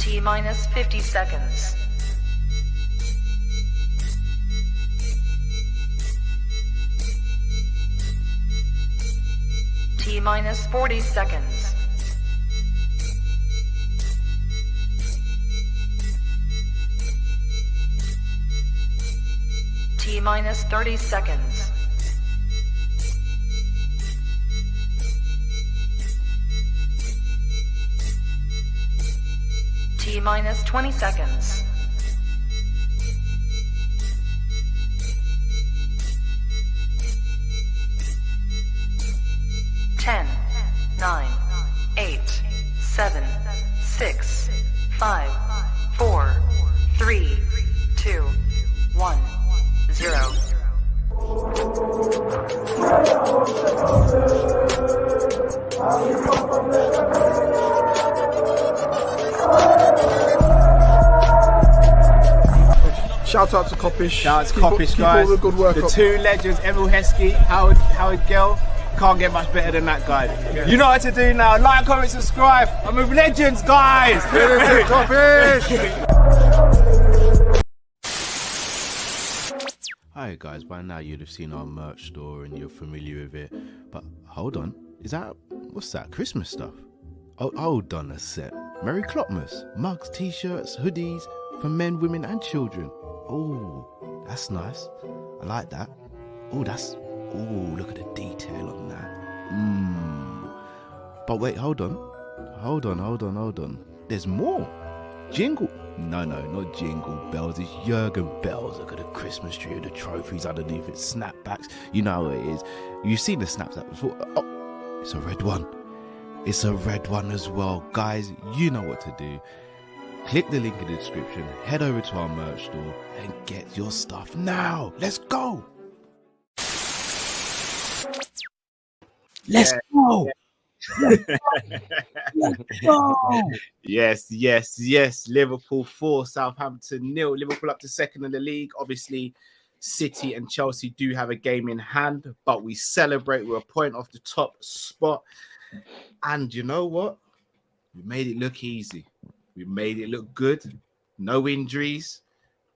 T minus 50 seconds. T minus 40 seconds. T minus 30 seconds. T minus 20 seconds. Ten, 9, 8, 7, 6, 5, 4, 3, 2, 1, 0. Shout out to Kop-Ish. Shout out to Kopish, keep guys. all the good work the up. two legends, Emil Heskey, Howard Gill. Can't get much better than that, guys. Yeah. You know what to do now. Like, comment, subscribe. I'm with legends, guys. Hi guys, by now you'd have seen our merch store and you're familiar with it. But hold on, what's that, Christmas stuff? Oh, hold on a sec. Merry Clopmas, mugs, t-shirts, hoodies for men, women and children. Oh, that's nice. I like that. Oh, look at the detail on that. But wait, hold on. There's more. Jingle. No, not Jingle Bells. It's Jurgen Bells. Look at the Christmas tree with the trophies underneath it. Snapbacks. You know how it is. You've seen the Snapback before. Oh, it's a red one. It's a red one as well. Guys, you know what to do. Click the link in the description. Head over to our merch store and get your stuff now. Let's go. Let's go. Let's go. Yes. Liverpool 4, Southampton 0. Liverpool up to second in the league. Obviously, City and Chelsea do have a game in hand, but we celebrate. We're a point off the top spot. And you know what? We made it look easy. We made it look good. No injuries.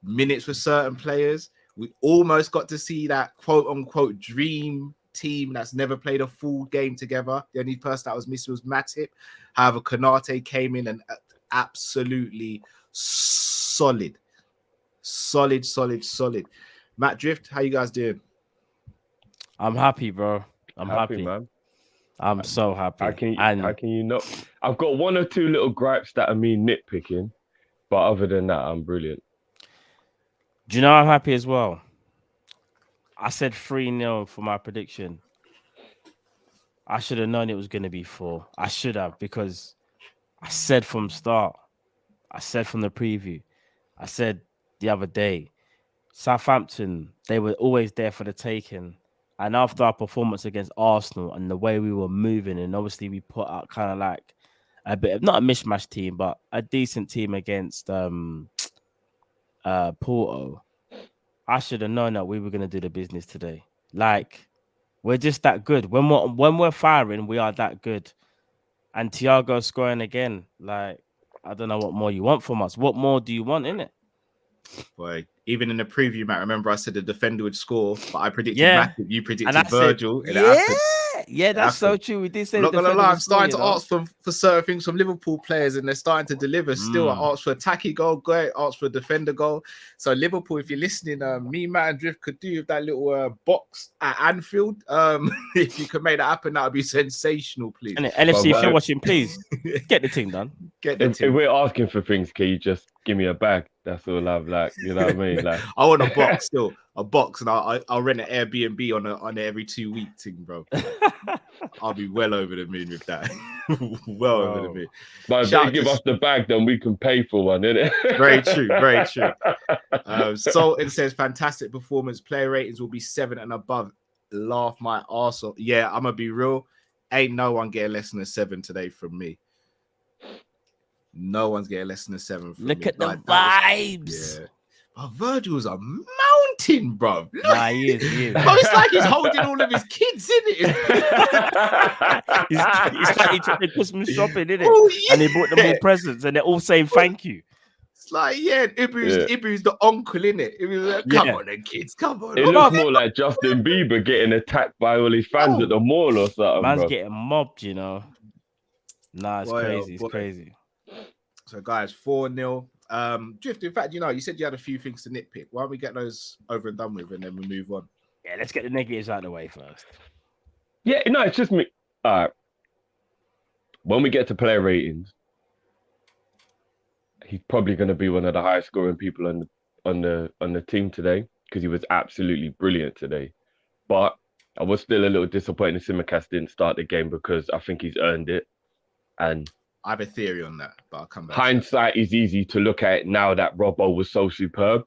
Minutes for certain players. We almost got to see that quote-unquote dream team that's never played a full game together. The only person that was missing was Matip. However, Konate came in and absolutely solid. Matt Drift, how you guys doing? I'm happy, bro. I'm happy, man. I'm so happy. How can you not? I've got one or two little gripes that are me nitpicking, but other than that, I'm brilliant. Do you know I'm happy as well? I said 3-0 for my prediction. I should have known it was going to be 4. I should have, because I said from start. I said from the preview. I said the other day, Southampton, they were always there for the taking. And after our performance against Arsenal and the way we were moving, and obviously we put out kind of like a bit of, not a mishmash team, but a decent team against Porto, I should have known that we were going to do the business today. Like, we're just that good. When we're firing, we are that good. And Thiago scoring again. Like, I don't know what more you want from us. What more do you want, innit? Boy, even in the preview, Matt, remember I said the defender would score, but I predicted Matip, you predicted Virgil. Yeah, that's so true. We did say I'm not gonna lie, I'm starting to ask for certain things from Liverpool players, and they're starting to deliver. Still, I asked for a tacky goal, great. Asked for a defender goal. So Liverpool, if you're listening, me, Matt, and Drift could do with that little box at Anfield. If you could make that happen, that would be sensational, please. And LFC, if you're watching, please get the thing done. If we're asking for things, can you just give me a bag? That's all I've like. You know what I mean? Like, I want a box still, and I'll rent an Airbnb on a every 2 week thing, bro. I'll be well over the moon with that. Over the moon. But if they give us the bag, then we can pay for one, innit? Very true. Sultan says fantastic performance. Player ratings will be 7 and above. Laugh my arse off. Yeah, I'm gonna be real. Ain't no one getting less than a 7 today from me. No one's getting less than a 7 from me. Look at the vibes. Yeah. But Virgil's a mountain sweating, bro. Nah, he is. Bro, it's like he's holding all of his kids in it. It's like he took the Christmas shopping, didn't it? Oh, yeah. And he bought them all presents, and they're all saying thank you. It's like, Ibu's the uncle, innit? It was like, come on then, kids, come on. It looks more like Justin Bieber getting attacked by all his fans at the mall or something, Man's bro. getting mobbed, you know. Nah, it's crazy. It's crazy. So, guys, 4-0. Drift, in fact, you said you had a few things to nitpick. Why don't we get those over and done with, and then we move on? Yeah, let's get the negatives out of the way first. Yeah, no, it's just me. All right. When we get to player ratings, he's probably going to be one of the highest scoring people on the team today because he was absolutely brilliant today. But I was still a little disappointed Tsimikas didn't start the game because I think he's earned it. And I have a theory on that, but I'll come back. Hindsight is easy to look at it now that Robbo was so superb.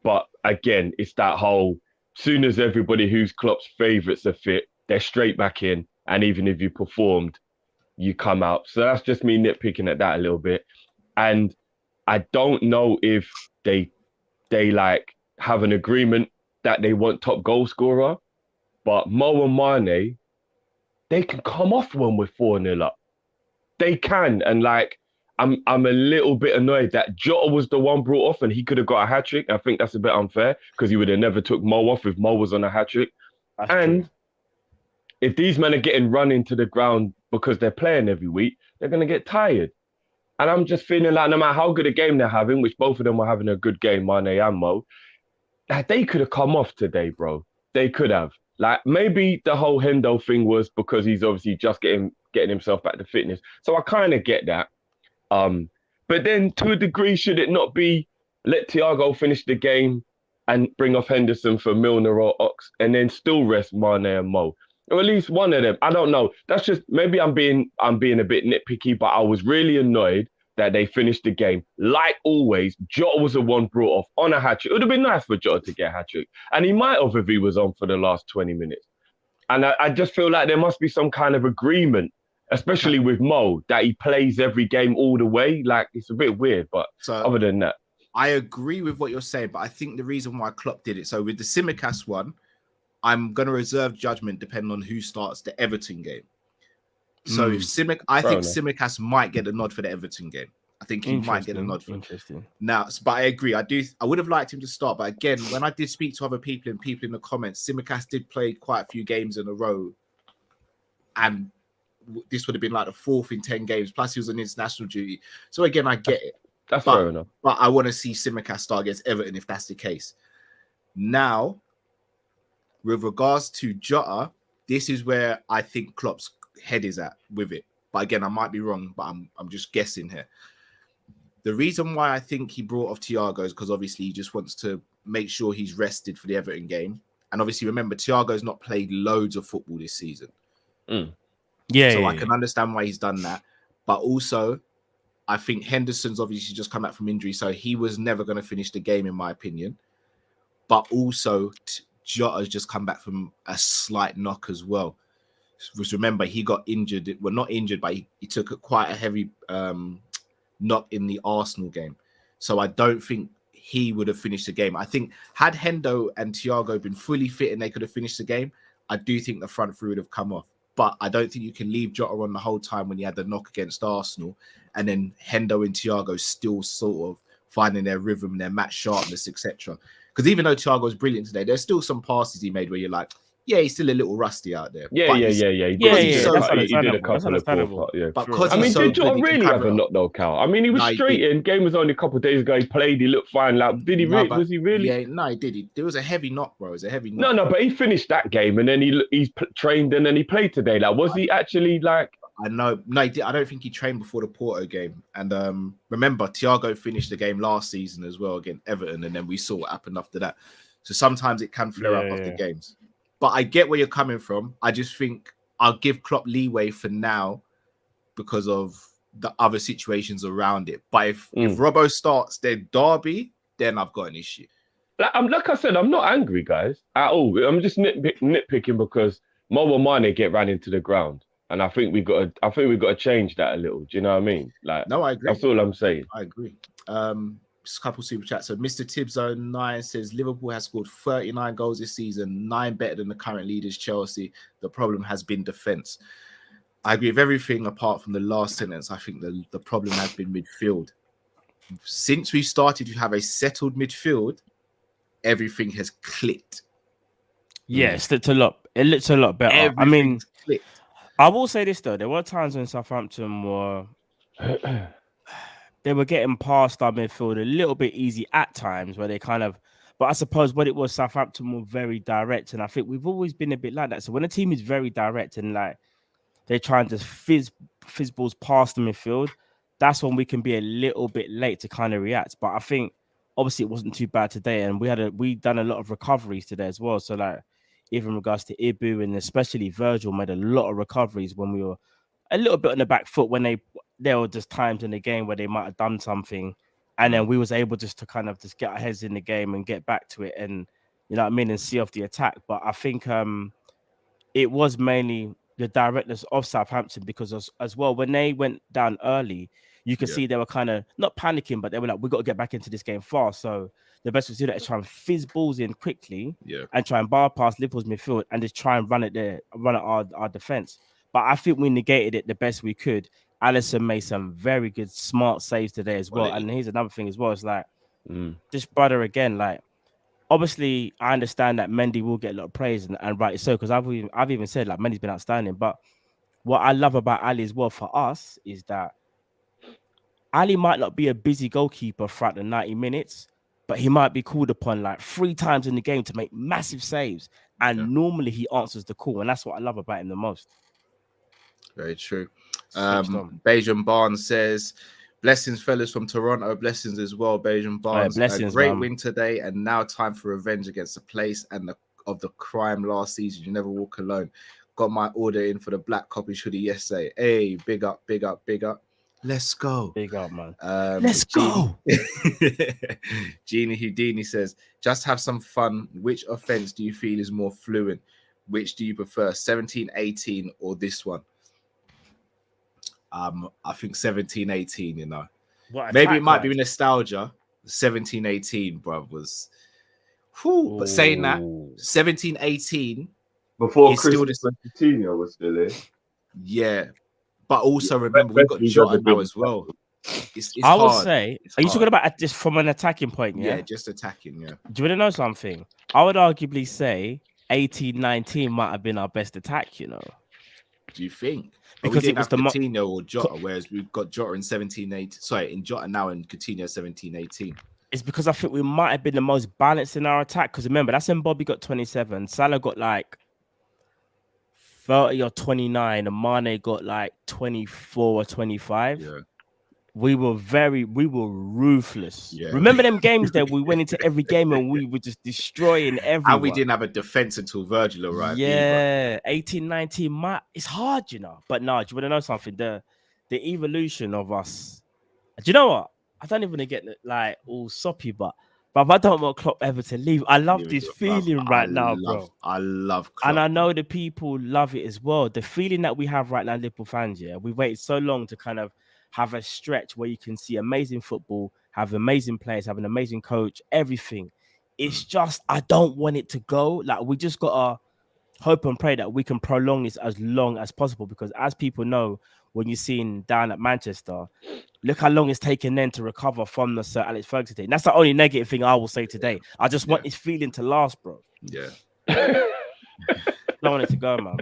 But again, it's that whole, soon as everybody who's Klopp's favourites are fit, they're straight back in. And even if you performed, you come out. So that's just me nitpicking at that a little bit. And I don't know if they like have an agreement that they want top goal scorer, but Mo and Mane, they can come off when we're 4-0 up. They can. And like, I'm a little bit annoyed that Jota was the one brought off and he could have got a hat-trick. I think that's a bit unfair because he would have never took Mo off if Mo was on a hat-trick. And if these men are getting run into the ground because they're playing every week, they're going to get tired. And I'm just feeling like no matter how good a game they're having, which both of them were having a good game, Mane and Mo, they could have come off today, bro. They could have. Like, maybe the whole Hendo thing was because he's obviously just getting himself back to fitness. So I kind of get that. But then to a degree, should it not be let Thiago finish the game and bring off Henderson for Milner or Ox and then still rest Mane and Mo? Or at least one of them. I don't know. That's just, maybe I'm being a bit nitpicky, but I was really annoyed that they finished the game. Like always, Jota was the one brought off on a hat-trick. It would have been nice for Jota to get a hat-trick. And he might have if he was on for the last 20 minutes. And I just feel like there must be some kind of agreement, especially with Mo, that he plays every game all the way. Like, it's a bit weird, but other than that. I agree with what you're saying, but I think the reason why Klopp did it, so with the Tsimikas one, I'm going to reserve judgment depending on who starts the Everton game. So if Tsimikas might get a nod for the Everton game. I think he might get a nod for Interesting. Now, but I agree. I would have liked him to start, but again, when I did speak to other people and people in the comments, Tsimikas did play quite a few games in a row, and this would have been like the 4th in 10 games. Plus, he was on international duty. So again, I get it. That's fair enough. But I want to see Tsimikas start against Everton if that's the case. Now, with regards to Jota, this is where I think Klopp's head is at with it. But again, I might be wrong, but I'm just guessing here. The reason why I think he brought off Thiago is because obviously he just wants to make sure he's rested for the Everton game. And obviously, remember, Thiago's not played loads of football this season. Yeah. I can understand why he's done that. But also, I think Henderson's obviously just come back from injury, so he was never going to finish the game, in my opinion. But also, Jota's just come back from a slight knock as well. Because remember, he got injured. Well, not injured, but he took quite a heavy knock in the Arsenal game. So I don't think he would have finished the game. I think had Hendo and Thiago been fully fit and they could have finished the game, I do think the front three would have come off. But I don't think you can leave Jota on the whole time when he had the knock against Arsenal and then Hendo and Thiago still sort of finding their rhythm, their match sharpness, etc. Because even though Thiago was brilliant today, there's still some passes he made where you're like, yeah, he's still a little rusty out there. Yeah. He did a couple of poor. Yeah. But I mean, did Jota really have a knock, Cal? I mean, he was straight in. Game was only a couple of days ago. He played. He looked fine. Like, did he really? Was he really? Yeah, no, he did. There was a heavy knock, bro. It was a heavy knock. No, but he finished that game and then he's trained and then he played today. Like, was he actually like? I know. No, he did. I don't think he trained before the Porto game. And remember, Thiago finished the game last season as well against Everton, and then we saw what happened after that. So sometimes it can flare up after games. But I get where you're coming from. I just think I'll give Klopp leeway for now because of the other situations around it. But if Robbo starts their derby, then I've got an issue. Like I said, I'm not angry, guys, at all. I'm just nitpicking because Mo and Mane get ran into the ground. And I think we got to change that a little. Do you know what I mean? Like, no, I agree. That's all I'm saying. I agree. couple super chats. So Mr. Tibbs09 says Liverpool has scored 39 goals this season, 9 better than the current leaders Chelsea. The problem has been defense. I agree with everything apart from the last sentence. I think the problem has been midfield. Since we started to have a settled midfield, everything has clicked. Yeah, it looked a lot. It looks a lot better. I mean, Everything's clicked. I will say this though: there were times when Southampton were they were getting past our midfield a little bit easy at times, where they kind of. But I suppose what it was, Southampton were very direct, and I think we've always been a bit like that. So when a team is very direct and like they try and just fizz balls past the midfield, that's when we can be a little bit late to kind of react. But I think obviously it wasn't too bad today, and we done a lot of recoveries today as well. So like even in regards to Ibu and especially Virgil made a lot of recoveries when we were a little bit on the back foot when there were just times in the game where they might have done something, and then we was able just to kind of just get our heads in the game and get back to it, and you know what I mean, and see off the attack. But I think it was mainly the directness of Southampton, because as well when they went down early, you could see they were kind of not panicking, but they were like, we got to get back into this game fast. So the best way to do that is try and fizz balls in quickly and try and bypass Liverpool's midfield and just try and run at our defense. But I think we negated it the best we could. Alisson made some very good, smart saves today as well. And here's another thing as well. It's like this brother again, like obviously I understand that Mendy will get a lot of praise and rightly so, because I've even said like Mendy's been outstanding. But what I love about Ali as well for us is that Ali might not be a busy goalkeeper throughout the 90 minutes, but he might be called upon like 3 times in the game to make massive saves. And normally he answers the call. And that's what I love about him the most. Very true. Bajan Barnes says, blessings, fellas from Toronto. Blessings as well, Bajan Barnes. Blessings, a great win today, and now time for revenge against the place and of the crime last season. You never walk alone. Got my order in for the black Kop-Ish hoodie yesterday. Hey, big up, big up, big up. Let's go. Big up, man. Let's go. Genie Houdini says, just have some fun. Which offense do you feel is more fluent? Which do you prefer, 17-18 or this one? I think 17-18, you know. Maybe it might be nostalgia. 17-18, bruv, was. Whew, but saying that, 17-18 before Christmas when Coutinho was still in. Yeah. But also remember, we've got Jota now as well. It's I would hard. say, are you talking about just from an attacking point? Yeah, just attacking, yeah. Do you want to know something? I would arguably say 18-19 might have been our best attack, you know. Do you think? Because it was the Coutinho or Jota, whereas we've got Jota in 17-18. Sorry, in Jota now and Coutinho 17-18. It's because I think we might have been the most balanced in our attack. Because remember, that's when Bobby got 27, Salah got like 30 or 29, and Mane got like 24 or 25. Yeah. We were ruthless. Yeah. Remember them games that we went into every game and we were just destroying everyone. And we didn't have a defense until Virgil arrived. Yeah, 18-19, it's hard, you know. But no, do you want to know something? The evolution of us. Do you know what? I don't even want to get like all soppy, but I don't want Klopp ever to leave. I love this feeling right now, bro. I love Klopp. And I know the people love it as well. The feeling that we have right now, Liverpool fans, yeah, we waited so long to kind of have a stretch where you can see amazing football, have amazing players, have an amazing coach, everything. It's just, I don't want it to go. Like, we just got to hope and pray that we can prolong this as long as possible, because as people know, when you're seeing down at Manchester, look how long it's taken them to recover from the Sir Alex Ferguson thing. That's the only negative thing I will say today. I just want this feeling to last, bro. Yeah. Don't want it to go, man.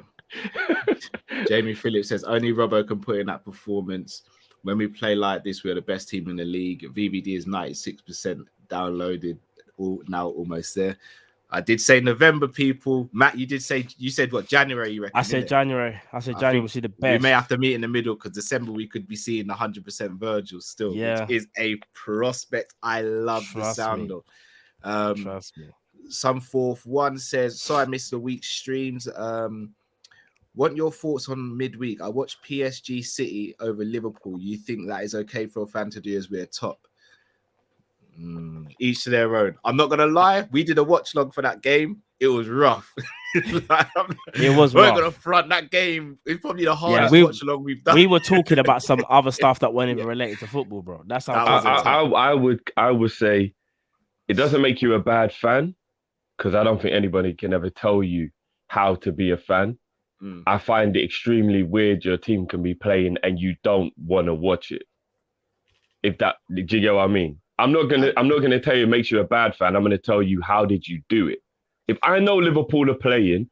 Jamie Phillips says, only Robbo can put in that performance. When we play like this, we're the best team in the league. VVD is 96% downloaded, now almost there. I did say November, people. Matt, you said what, January, you reckon? I said January. January will see the best. We may have to meet in the middle, because December we could be seeing 100% Virgil still, which is a prospect. I love the sound of. Trust me. Some fourth one says, sorry I missed the week's streams. Want your thoughts on midweek? I watched PSG City over Liverpool. You think that is okay for a fan to do as we're top? Each to their own. I'm not going to lie. We did a watch log for that game. It was rough. It was We're rough. gonna front that game. It's probably the Yeah, hardest watch along we've done. we were talking about some other stuff that weren't even related to football, bro. That's how That was positive. I would say it doesn't make you a bad fan because I don't think anybody can ever tell you how to be a fan. I find it extremely weird your team can be playing and you don't want to watch it. Do you get what I mean? I'm not gonna tell you it makes you a bad fan. I'm gonna tell you how did you do it. If I know Liverpool are playing,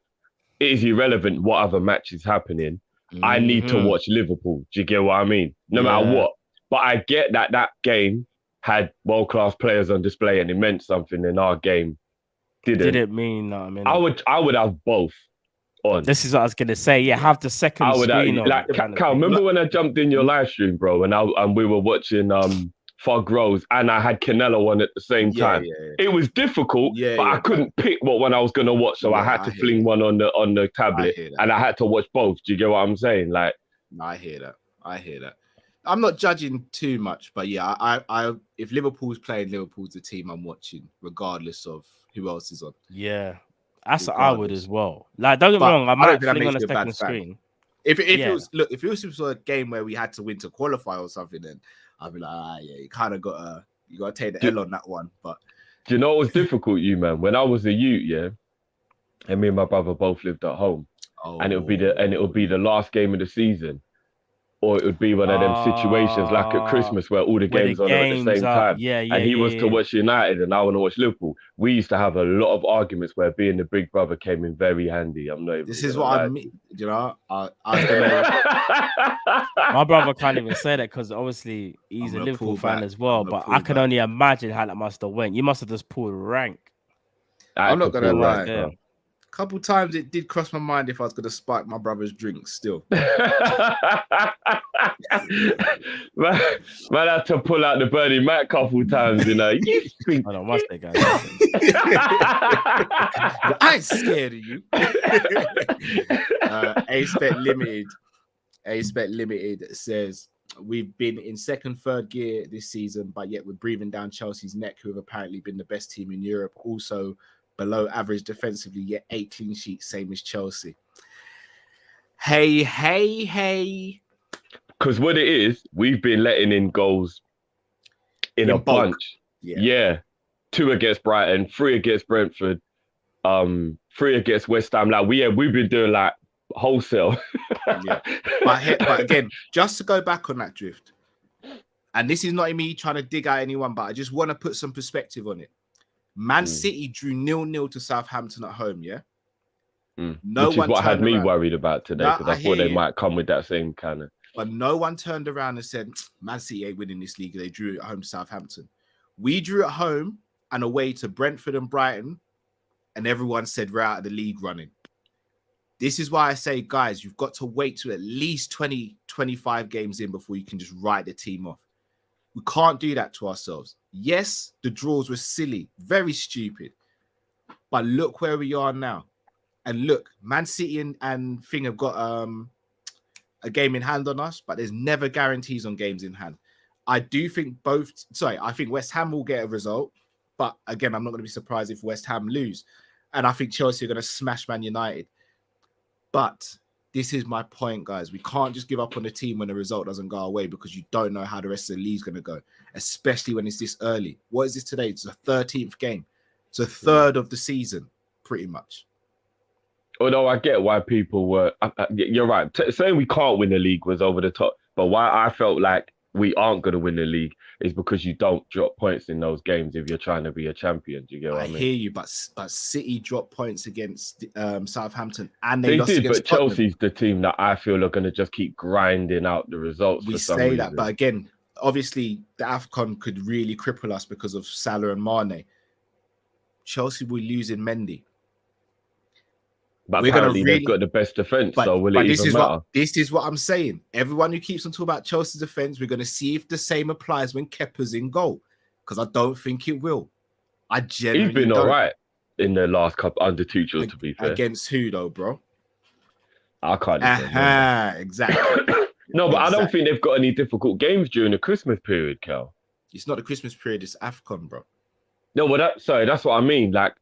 it is irrelevant what other match is happening. I need to watch Liverpool. Do you get what I mean? No matter what. But I get that game had world-class players on display and it meant something, and our game didn't mean that. I mean, I would have both on. This is what I was gonna say. Yeah, have the second screen on. Like, Cal, remember when I jumped in your live stream, bro, and we were watching Fog Rose, and I had Canelo on at the same time. It was difficult, but I couldn't pick what one I was gonna watch, so I had to fling one on the tablet, and I had to watch both. Do you get what I'm saying? Like, I hear that. I'm not judging too much, but yeah, I if Liverpool's playing, Liverpool's the team I'm watching, regardless of who else is on. Yeah, that's what I would as well. Like, don't get me wrong, I might fling on a second screen. If it was a game where we had to win to qualify or something, then I'd be like, you kind of gotta take the L on that one. But do you know what was difficult, you man? When I was a youth, and me and my brother both lived at home, and it would be the last game of the season. Or it would be one of them situations like at Christmas where all the games are on at the same time. And he was to watch United and I want to watch Liverpool. We used to have a lot of arguments where being the big brother came in very handy. I'm not even This is what I mean. You know, my brother can't even say that because obviously he's a Liverpool fan as well. But I can only imagine how that must have went. You must have just pulled rank. I'm not going to lie. Couple times it did cross my mind if I was going to spike my brother's drinks still. Man had to pull out the Bernie Mac couple times, you know. You think... Hold on, what's that guy? I ain't scared of you. A-Spec Limited says, we've been in second, third gear this season, but yet we're breathing down Chelsea's neck, who have apparently been the best team in Europe. Also, below average defensively, yet 8 clean sheets, same as Chelsea. Hey. Because what it is, we've been letting in goals in a bunch. Yeah. 2 against Brighton, 3 against Brentford, 3 against West Ham. Like we've been doing like wholesale. But again, just to go back on that drift, and this is not me trying to dig out anyone, but I just want to put some perspective on it. Man City drew 0-0 to Southampton at home, yeah? No Which is what had me worried about today, because I thought they might come with that same kind of... But no one turned around and said, Man City ain't winning this league. They drew at home to Southampton. We drew at home and away to Brentford and Brighton, and everyone said we're out of the league running. This is why I say, guys, you've got to wait to at least 20, 25 games in before you can just write the team off. We can't do that to ourselves. Yes, the draws were silly, very stupid. But look where we are now. And look, Man City and Thing have got a game in hand on us, but there's never guarantees on games in hand. I think West Ham will get a result. But again, I'm not going to be surprised if West Ham lose. And I think Chelsea are going to smash Man United. But this is my point, guys. We can't just give up on the team when the result doesn't go our way because you don't know how the rest of the league's going to go, especially when it's this early. What is this today? It's the 13th game. It's a third of the season, pretty much. Although I get why people were... you're right. Saying we can't win the league was over the top. But why I felt like we aren't going to win the league is because you don't drop points in those games if you're trying to be a champion. Do you get what I mean? I hear you, but City dropped points against Southampton and they lost did, against but Tottenham. Chelsea's the team that I feel are going to just keep grinding out the results. We say that, but again, obviously the AFCON could really cripple us because of Salah and Mane. Chelsea will lose in Mendy. But apparently they've got the best defence, so will it even matter? This is what I'm saying. Everyone who keeps on talking about Chelsea's defence, we're going to see if the same applies when Kepa's in goal, because I don't think it will. He's been all right in the last couple under Tuchel, to be fair. Against who though, bro? I can't. Exactly. No, but I don't think they've got any difficult games during the Christmas period, Cal. It's not the Christmas period; it's AFCON, bro. No, but that's what I mean. Like,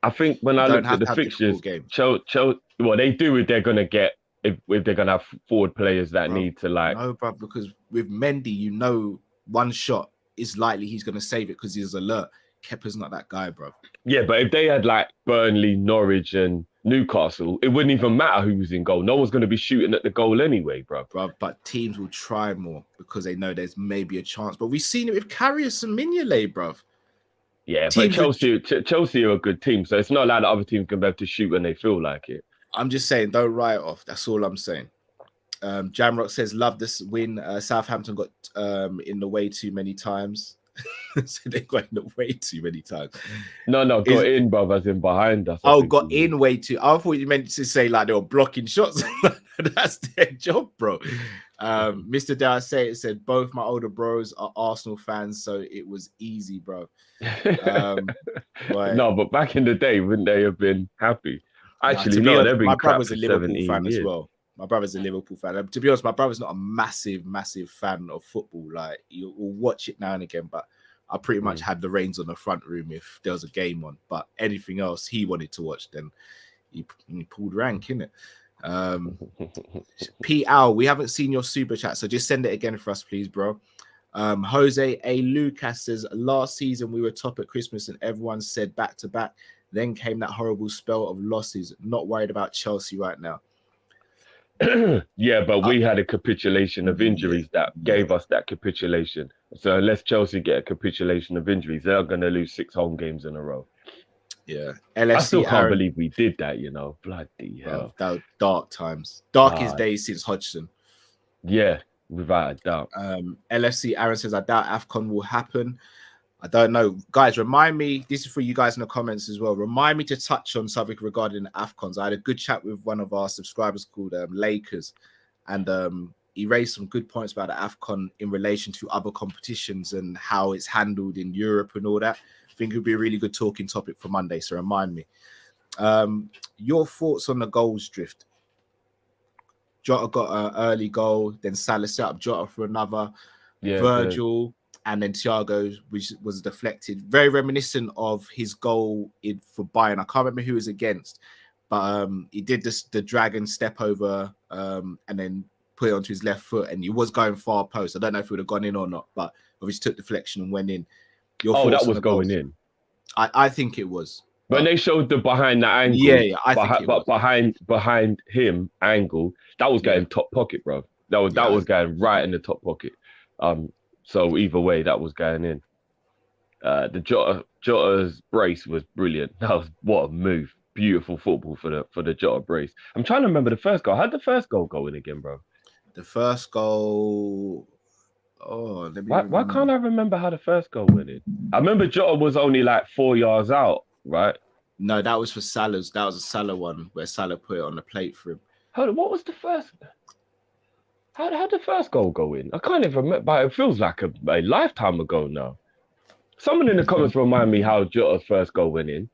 I think when I Don't looked at have the to have difficult fixtures, games. well, they do if they're gonna get if they're gonna have forward players that Bruv, need to like. No, bro, because with Mendy, you know, one shot is likely he's going to save it because he's alert. Kepa's not that guy, bro. Yeah, but if they had like Burnley, Norwich, and Newcastle, it wouldn't even matter who was in goal. No one's going to be shooting at the goal anyway, bro. But teams will try more because they know there's maybe a chance. But we've seen it with Karius and Mignolet, bro. Yeah, Teams but Chelsea are a good team, so it's not like the other teams can be able to shoot when they feel like it. I'm just saying, don't write it off. That's all I'm saying. Jamrock says, love this win. Southampton got in the way too many times. So they got in the way too many times. No, got in, bro, as in behind us. Oh, got in way too. I thought you meant to say like they were blocking shots. That's their job, bro. Mr. Dare said both my older bros are Arsenal fans, so it was easy, bro. No, but back in the day, wouldn't they have been happy? Actually, no, they've been my crap brother's for a Liverpool 17 fan years. as well. My brother's a Liverpool fan. To be honest, my brother's not a massive fan of football. Like, you'll watch it now and again, but I pretty much had the reins on the front room if there was a game on. But anything else he wanted to watch, then he pulled rank, innit? P. Al, we haven't seen your super chat, so just send it again for us, please, bro. Jose A. Lucas says, last season we were top at Christmas and everyone said back to back. Then came that horrible spell of losses. Not worried about Chelsea right now. Yeah, but we had a capitulation of injuries that gave us that capitulation. So unless Chelsea get a capitulation of injuries, they're going to lose 6 home games in a row. Yeah. I still can't believe we did that, you know. Bloody hell. That was dark times. Darkest days since Hodgson. Yeah, without a doubt. LFC Aaron says, I doubt AFCON will happen. I don't know. Guys, remind me, this is for you guys in the comments as well. Remind me to touch on something regarding the AFCONs. I had a good chat with one of our subscribers called Lakers, and he raised some good points about the AFCON in relation to other competitions and how it's handled in Europe and all that. I think it would be a really good talking topic for Monday, so remind me. Your thoughts on the goals drift? Jota got an early goal, then Salah set up Jota for another. Yeah, Virgil... and then Thiago, which was deflected, very reminiscent of his goal for Bayern. I can't remember who was against, but he did the dragon step over and then put it onto his left foot, and he was going far post. I don't know if it would have gone in or not, but obviously took deflection and went in. That was going in. I think it was. When they showed the behind that angle, I think it was. behind him angle, that was going top pocket, bro. That was going right in the top pocket. So either way, that was going in. The Jota's brace was brilliant. That was what a move. Beautiful football for the Jota brace. I'm trying to remember the first goal. How'd the first goal go in again, bro? The first goal. Oh, why can't I remember how the first goal went in? I remember Jota was only like 4 yards out, right? No, that was for Salah's. That was a Salah one where Salah put it on the plate for him. What was the first? How did the first goal go in? I can't even remember, but it feels like a lifetime ago now. Someone in the comments remind me how Jota's first goal went in.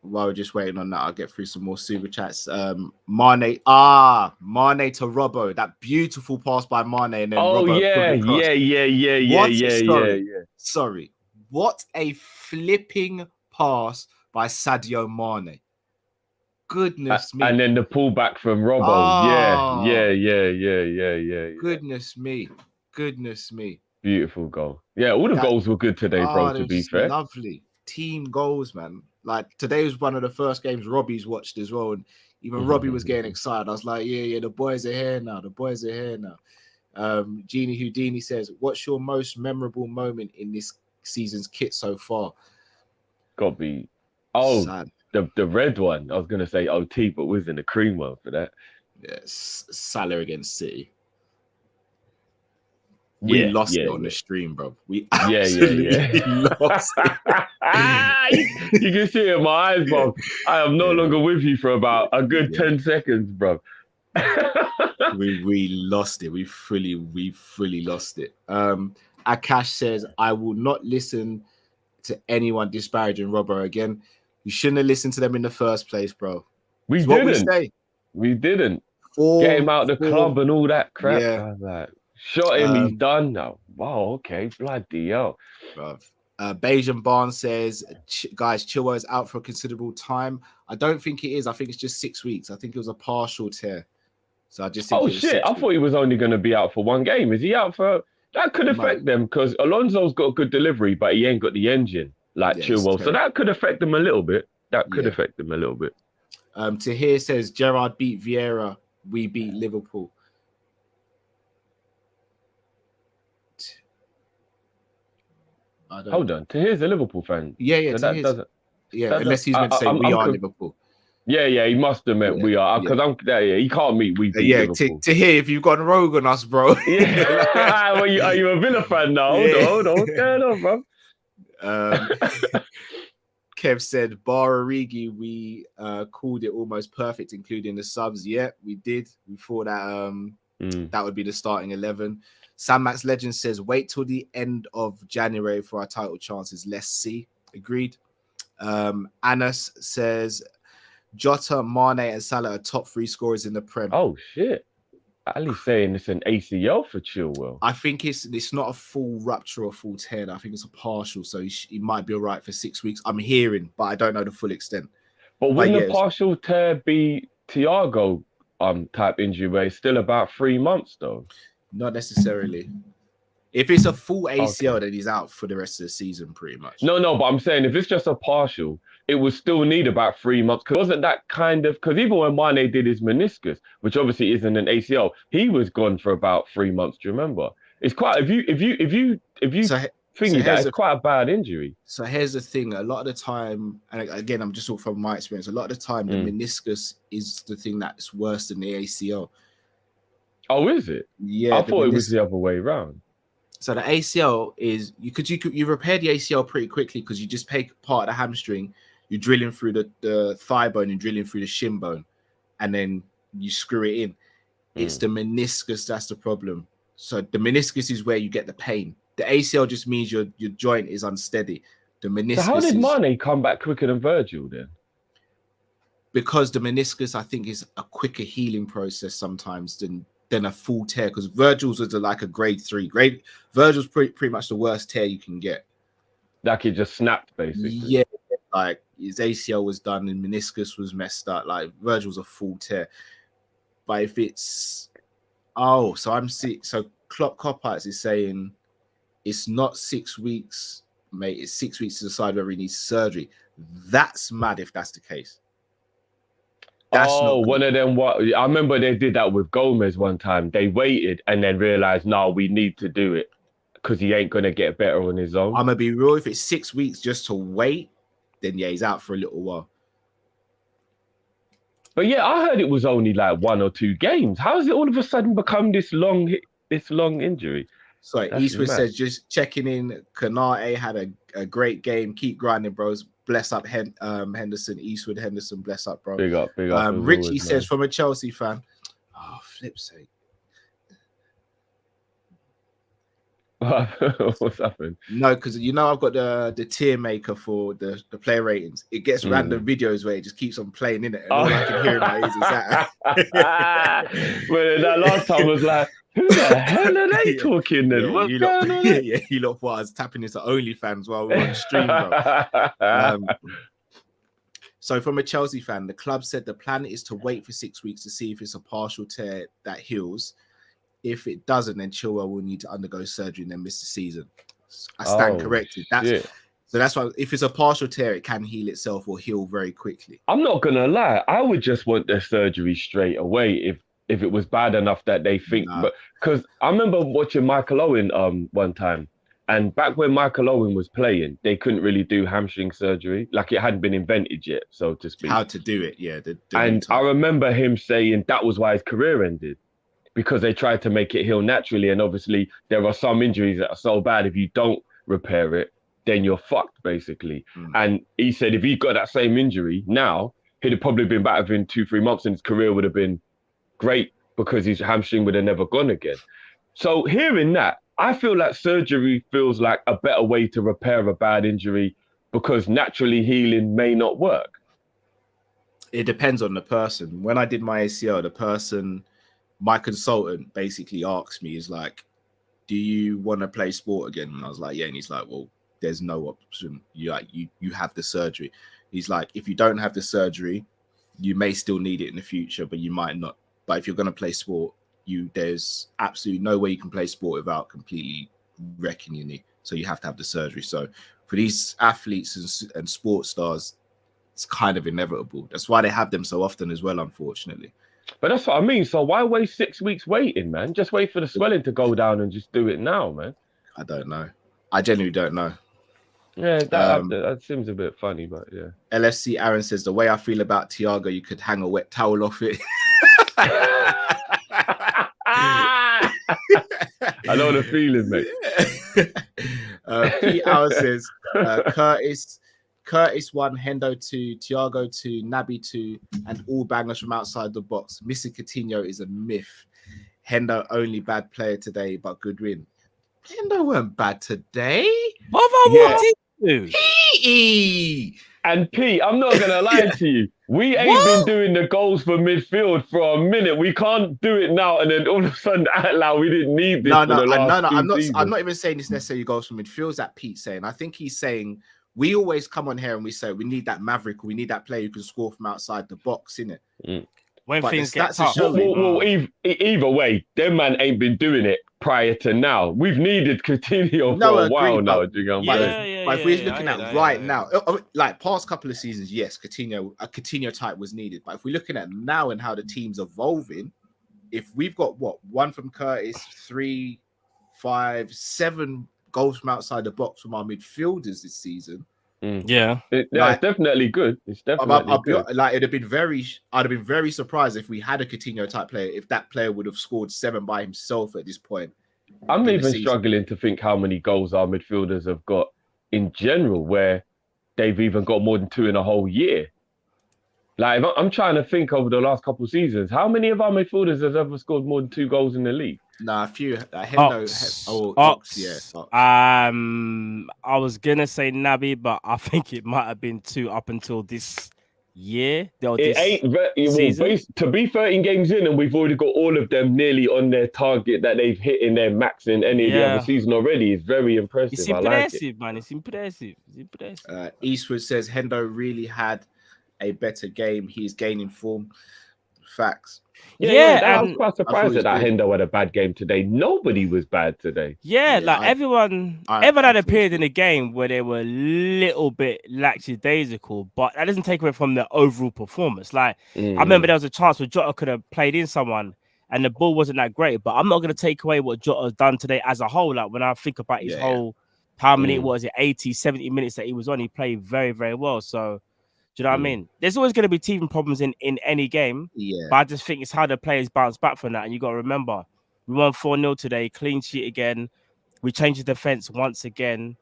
While we're just waiting on that, I'll get through some more super chats. Mane to Robbo. That beautiful pass by Mane. And then Robbo yeah. Sorry. What a flipping pass by Sadio Mane. Goodness me. And then the pullback from Robbo. Yeah. Goodness me. Beautiful goal. Yeah, all the goals were good today, bro, to be fair. Lovely. Team goals, man. Like, today was one of the first games Robbie's watched as well. And even Robbie was getting excited. I was like, yeah, the boys are here now. Genie Houdini says, what's your most memorable moment in this season's kit so far? Got to be... Sad. The red one. I was going to say OT, but was in the cream one for that. Yes, Salah against City. We lost it on the stream, bro. We absolutely lost it. You can see it in my eyes, bro. I am no longer with you for about a good 10 seconds, bro. we lost it. We fully lost it. Akash says, I will not listen to anyone disparaging Robbo again. You shouldn't have listened to them in the first place, bro. We didn't. Get him out the club and all that crap. Yeah. I was like, shot him, he's done now. Wow, okay, bloody hell. Bruv. Bajan Barnes says, guys, Chilwell is out for a considerable time. I don't think it is. I think it's just 6 weeks. I think it was a partial tear. So I just think. Oh shit! I thought he was only going to be out for one game. Is he out for? That could affect them because Alonso's got a good delivery, but he ain't got the engine like Chilwell. So that could affect them a little bit. Tahir says Gerrard beat Vieira. We beat Liverpool. Hold on. Tahir's a Liverpool fan. Yeah. So that doesn't. Yeah, unless he's meant to say we are Liverpool. Yeah, he must have meant we are because he can't meet we beat Liverpool. Tahir, if you've gone rogue on us, bro. Yeah. Are you a Villa fan now? Hold on. What's going on, bro? Kev said Bar Origi, we called it almost perfect, including the subs. Yeah, we did. We thought that that would be the starting 11. Sam Max Legend says wait till the end of January for our title chances. Let's see. Agreed. Anas says Jota, Mane, and Salah are top 3 scorers in the Prem. Oh shit! Ali's saying it's an ACL for Chilwell. I think it's not a full rupture or full tear. I think it's a partial, so he might be all right for 6 weeks. I'm hearing, but I don't know the full extent. But wouldn't a partial tear be Thiago type injury where it's still about 3 months though? Not necessarily. If it's a full ACL, then he's out for the rest of the season, pretty much. No, but I'm saying if it's just a partial, it would still need about 3 months. Because wasn't that kind of because even when Mane did his meniscus, which obviously isn't an ACL, he was gone for about 3 months. Do you remember? It's quite if you it's quite a bad injury. So here's the thing: a lot of the time, and again, I'm just talking from my experience. A lot of the time, the meniscus is the thing that's worse than the ACL. Oh, is it? Yeah, I thought it was the other way around. So the ACL is you repair the ACL pretty quickly because you just take part of the hamstring, you're drilling through the thigh bone and drilling through the shin bone, and then you screw it in. It's the meniscus that's the problem. So the meniscus is where you get the pain. The ACL just means your joint is unsteady. The meniscus. So how did Mane come back quicker than Virgil then? Because the meniscus, I think, is a quicker healing process sometimes than a full tear, because Virgil's was like a grade 3. Virgil's pretty much the worst tear you can get. Like it just snapped, basically. Yeah, like his ACL was done and meniscus was messed up. Like Virgil's a full tear. But if it's so Kop-Ish is saying it's not 6 weeks, mate. It's 6 weeks to decide whether he needs surgery. That's mad if that's the case. One of them. What I remember, they did that with Gomez one time. They waited and then realized, no, we need to do it because he ain't gonna get better on his own. I'm gonna be real. If it's 6 weeks just to wait, then yeah, he's out for a little while. But yeah, I heard it was only like 1 or 2 games. How has it all of a sudden become this long injury? So Eastwood says, just checking in. Kanate had a great game. Keep grinding, bros. Bless up Henderson. Eastwood Henderson, bless up, bro. Big up. Richie says, from a Chelsea fan. Oh, flip's sake. What's happened? No, because I've got the tier maker for the player ratings. It gets random videos where it just keeps on playing in it, and all I can hear in my ears is that. Well, that last time was like, who the hell are they talking then? What's going on? Yeah, you lot thought I was tapping into OnlyFans while we were on stream, bro. So from a Chelsea fan, the club said the plan is to wait for 6 weeks to see if it's a partial tear that heals. If it doesn't, then Chilwell will need to undergo surgery and then miss the season. I stand corrected. So that's why if it's a partial tear, it can heal itself or heal very quickly. I'm not gonna lie, I would just want their surgery straight away if it was bad enough that they think. But because I remember watching Michael Owen one time, and back when Michael Owen was playing, they couldn't really do hamstring surgery, like it hadn't been invented yet, so to speak. How to do it, yeah. And I remember him saying that was why his career ended, because they tried to make it heal naturally. And obviously there are some injuries that are so bad, if you don't repair it, then you're fucked, basically. And he said if he got that same injury now, he'd have probably been back within 2-3 months and his career would have been great because his hamstring would have never gone again. So hearing that, I feel like surgery feels like a better way to repair a bad injury because naturally healing may not work. It depends on the person. When I did my ACL, my consultant basically asked me, is like, do you want to play sport again? And I was like, yeah. And he's like, well, there's no option. You have the surgery. He's like, if you don't have the surgery, you may still need it in the future, but you might not. But if you're going to play sport, there's absolutely no way you can play sport without completely wrecking your knee. So you have to have the surgery. So for these athletes and sports stars, it's kind of inevitable. That's why they have them so often as well, unfortunately. But that's what I mean. So why waste 6 weeks waiting, man? Just wait for the swelling to go down and just do it now, man. I don't know. I genuinely don't know. Yeah, that seems a bit funny, but yeah. LFC Aaron says, the way I feel about Thiago, you could hang a wet towel off it. I know the feeling, mate. Pete Hour says, Curtis 1, Hendo 2, Thiago 2, Naby 2, and all bangers from outside the box. Missing Coutinho is a myth. Hendo only bad player today, but good win. Hendo weren't bad today. What have I wanted to? And Pete, I'm not gonna lie to you. We ain't been doing the goals for midfield for a minute. We can't do it now and then all of a sudden act like we didn't need this. I'm not even saying this necessarily goes for midfield. That Pete's saying. I think he's saying we always come on here and we say we need that maverick, or we need that player who can score from outside the box, innit? When but things get tough. Either way, them man ain't been doing it prior to now. We've needed Coutinho for a while now. But if we're looking at right now, like past couple of seasons, yes, a Coutinho type was needed. But if we're looking at now and how the team's evolving, if we've got one from Curtis, 3, 5, 7 goals from outside the box from our midfielders this season. It's definitely good. It's definitely good. Like I'd have been very surprised if we had a Coutinho type player, if that player would have scored 7 by himself at this point. I'm even struggling to think how many goals our midfielders have got in general, where they've even got more than 2 in a whole year. Like I'm trying to think over the last couple of seasons, how many of our midfielders has ever scored more than 2 goals in the league? Nah, a few. Ox. I was gonna say Naby, but I think it might have been 2 up until this year. To be 13 games in, and we've already got all of them nearly on their target that they've hit in their max in any of the other season already. Is very impressive. It's impressive, man. It's impressive. Eastwood says Hendo really had a better game. He's gaining form. Facts. I was quite surprised that Hendo had a bad game today. Nobody was bad today. Everyone had a period in the game where they were a little bit lackadaisical, but that doesn't take away from their overall performance. Like I remember there was a chance where Jota could have played in someone and the ball wasn't that great, but I'm not going to take away what Jota's done today as a whole. Like when I think about his whole, how many was it, 80, 70 minutes that he was on, he played very, very well. So do you know what I mean? There's always going to be teething problems in any game. But I just think it's how the players bounce back from that. And you got to remember, we won 4-0 today, clean sheet again. We changed the defense once again.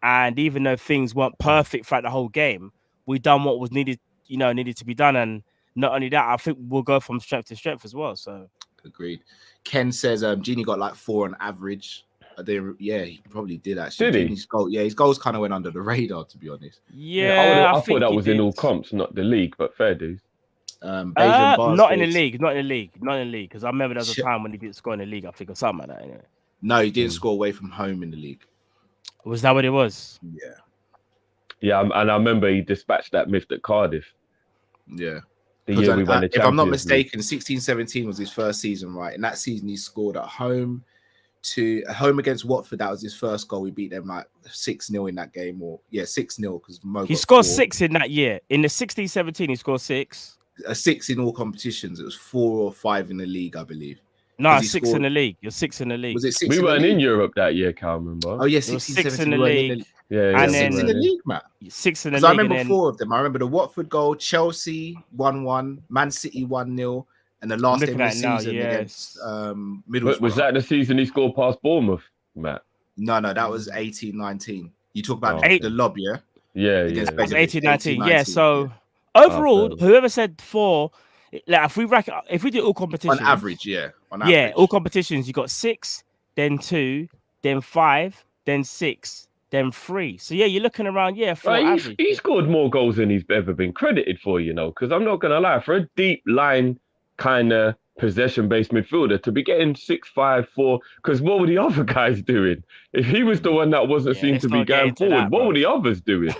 And even though things weren't perfect throughout the whole game, we done what was needed to be done. And not only that, I think we'll go from strength to strength as well. So agreed. Ken says Genie got like 4 on average. He probably did actually. Did he? His goals kind of went under the radar, to be honest. Yeah, I thought that was in all comps, not the league, but fair dues. Not in the league, because I remember there was a time when he didn't score in the league, I think, or something like that. Anyway. No, he didn't score away from home in the league. Was that what it was? Yeah, and I remember he dispatched that myth at Cardiff. Yeah. The year we won the Champions League. If I'm not mistaken, 16-17 was his first season, right? And that season he scored at home against Watford. That was his first goal. We beat them like 6-0 in that game, 6-0 because he scored 6 in that year. In the 16-17, he scored 6. 6 in all competitions. It was 4 or 5 in the league, I believe. No, 6 in the league. You're 6 in the league. Was it 6? We weren't in Europe that year, can't remember. Oh yeah, 6 in the league. And then 6 in the league, Matt. 6 in the league. I remember 4 of them. I remember the Watford goal, Chelsea 1-1, Man City 1-0. And the last game of the season against Middlesbrough. Was that the season he scored past Bournemouth, Matt? No, that was 18-19. You talk about the lob, yeah? Yeah. It was 18-19. Yeah, so overall, whoever said 4, like if we do all competitions. On average. All competitions, you got 6, then 2, then 5, then 6, then 3. So yeah, you're looking around, 4 average. He scored more goals than he's ever been credited for, because I'm not going to lie, for a deep line kind of possession-based midfielder to be getting 6-5-4. Because what were the other guys doing? If he was the one that wasn't seen let's to be not get going into forward, that, what bruv. were the others doing?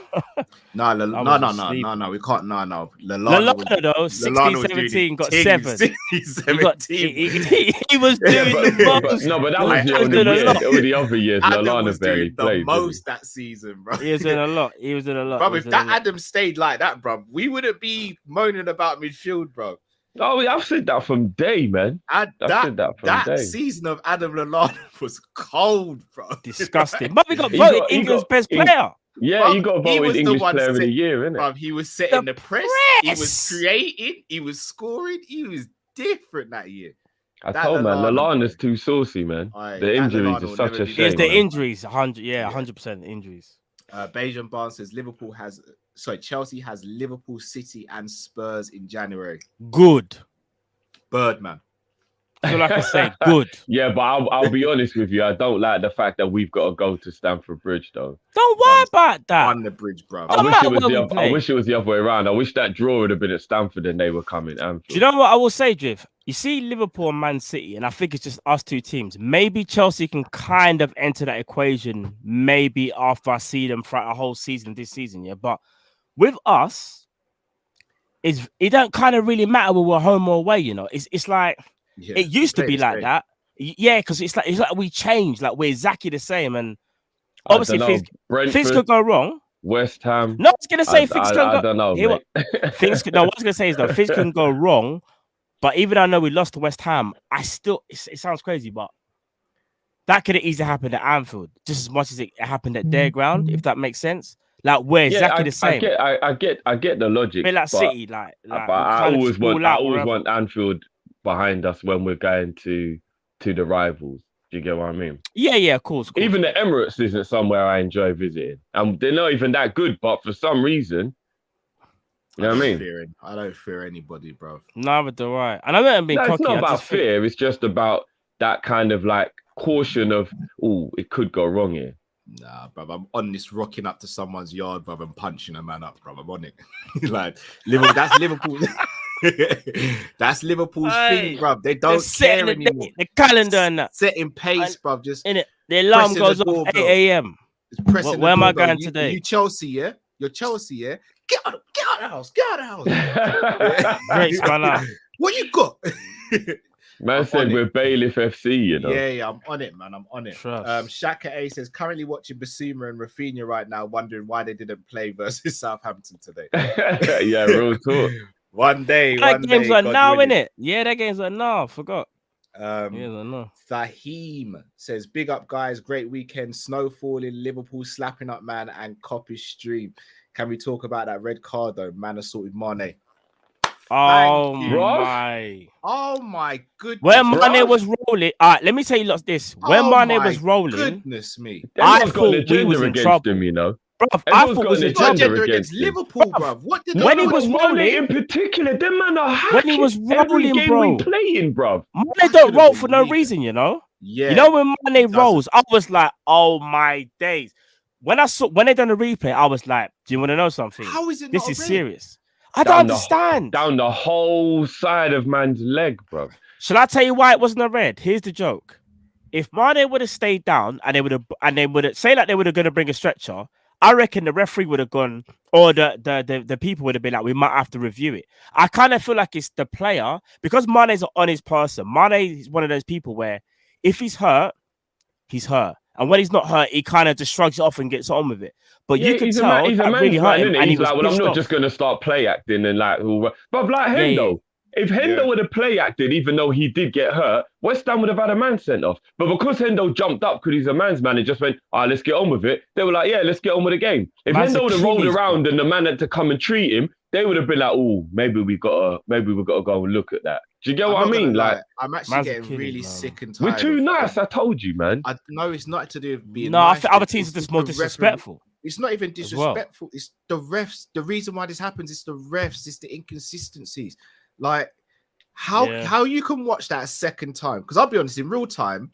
No, we can't. No. Lallana though, 16, 17 got 7. 17. He was doing the most. But that was the He was only doing a year. lot. Over the other years, Adam Lallana was barely doing the played. most that season, bro. He was doing a lot. He was doing a lot. Bro, He was if doing a that lot. Adam stayed like that, bro, we wouldn't be moaning about midfield, bro. Oh, I've said that from day, man. And I've said that from that day. season of Adam Lallana was cold, bro. Disgusting. But we got He voted got- he England's got- best he- player. Yeah, Bruv, you got he voted was the English one Player of the set- Year, innit? Bro, he was setting the press. He was press. creating. He was scoring. He was different that year. I that told man, Lallana, Lallana's too saucy, man. Aye, The that injuries Lallana are will such never a be shame. It's the man. injuries. 100% injuries. Bejan Barnes says Chelsea has Liverpool, City, and Spurs in January. Good. Birdman. So like I say, good. Yeah, but I'll be honest with you. I don't like the fact that we've got to go to Stamford Bridge, though. Don't worry about that. On the bridge, bro. Don't matter where we play. I wish it was the other way around. I wish that draw would have been at Stamford and they were coming. Anfield. Do you know what I will say, Drift? You see Liverpool and Man City, and I think it's just us two teams. Maybe Chelsea can kind of enter that equation maybe after I see them throughout a whole season this season, yeah. But with us, it don't kind of really matter whether we're home or away, you know. It's like it used to be like that. Yeah, because it's like we changed, like we're exactly the same. And obviously things could go wrong. West Ham. No, I was gonna say things can go. I don't know. No, what I was gonna say is though things can go wrong. But even though I know we lost to West Ham, it sounds crazy, but that could have easily happened at Anfield just as much as it happened at their ground, if that makes sense. Like we're exactly the same. I get the logic. Bit like City, like but I always want Anfield behind us when we're going to the rivals. Do you get what I mean? Yeah, of course. Even the Emirates isn't somewhere I enjoy visiting, and they're not even that good. But for some reason, you know what I mean? I don't fear anybody, bro. Neither do I. And I don't being cocky. It's not about fear. It's just about that kind of like caution of, oh, it could go wrong here. Nah, bro, I'm on this rocking up to someone's yard, bro, and punching a man up, bro. I'm on it. Like Liverpool, that's Liverpool. That's Liverpool's thing, bro. They don't care anymore. The calendar and that. Setting pace, bro. Just in it. The alarm goes off 8 a.m. Where am I going today? You Chelsea, yeah? You're Chelsea, yeah? Get out of the house. Get out of the house. Great spanner. What you got? Man said we're Bailiff FC, you know. Yeah, I'm on it, man. I'm on it. Shaka A says currently watching Basuma and Rafinha right now, wondering why they didn't play versus Southampton today. Yeah, real talk. One day. Games are now, innit? Yeah, that games are now. Forgot. Thahim says, big up, guys. Great weekend. Snow falling, Liverpool slapping up, man, and Kop-Ish stream. Can we talk about that red card, though? Man assaulted Mane. Oh my goodness. When Mane was rolling, all right, let me tell you this. When Mane was rolling, goodness me. I thought we was in trouble. Him, you know. Bruv, I thought it was a gender against Liverpool, bruv. What did when he was rolling, in particular, them man are when he was rolling, bro, playing, bruv. Mane don't roll for no reason, you know. Yeah, you know when Mane rolls, I was like, oh my days. When they done the replay, I was like, do you want to know something? How is it? This is serious. I don't understand. Down the whole side of man's leg, bro. Shall I tell you why it wasn't a red? Here's the joke. If Mane would have stayed down and they would have say like they would have going to bring a stretcher, I reckon the referee would have gone, or the people would have been like, we might have to review it. I kind of feel like it's the player, because Mane's an honest person. Mane is one of those people where if he's hurt, he's hurt. And when he's not hurt, he kind of just shrugs it off and gets on with it. But you can tell he's a that really hurt him. And he's he was like, well, I'm not off. just going to start play acting and like, but like Hendo. If Hendo would have play acted, even though he did get hurt, West Ham would have had a man sent off. But because Hendo jumped up because he's a man's man and just went, let's get on with it. They were like, yeah, let's get on with the game. If Hendo would have rolled around and the man had to come and treat him, they would have been like, oh, maybe we gotta go and look at that. Do you get what I mean? Like, I'm actually getting really sick and tired. We're too nice. I told you, man. I know it's not to do with being. No, nice, I think other teams are just more disrespectful. It's not even disrespectful. It's the refs. The reason why this happens is the refs. It's the inconsistencies. Like how you can watch that a second time? Because I'll be honest, in real time,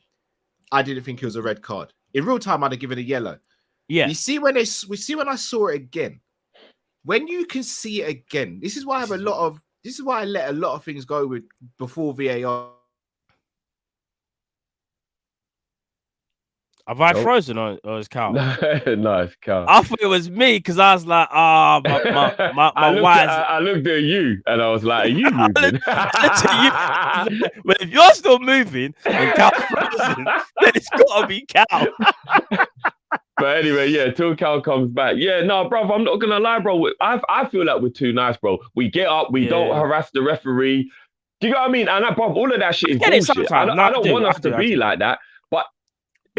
I didn't think it was a red card. In real time, I'd have given a yellow. Yeah. You see when I saw it again. When you can see it again, this is why I have a lot of This is why I let a lot of things go with before VAR. Have I frozen or is Cal? No, it's Cal. I thought it was me because I was like, my wires. I looked at you and I was like, are you moving? But if you're still moving and Cal's frozen, then it's got to be Cal. But anyway, yeah, till Cal comes back. Yeah, no, bro, I'm not going to lie, bro. I feel like we're too nice, bro. We get up, we don't harass the referee. Do you know what I mean? And, bro, all of that shit is bullshit. I don't want us to be like that. But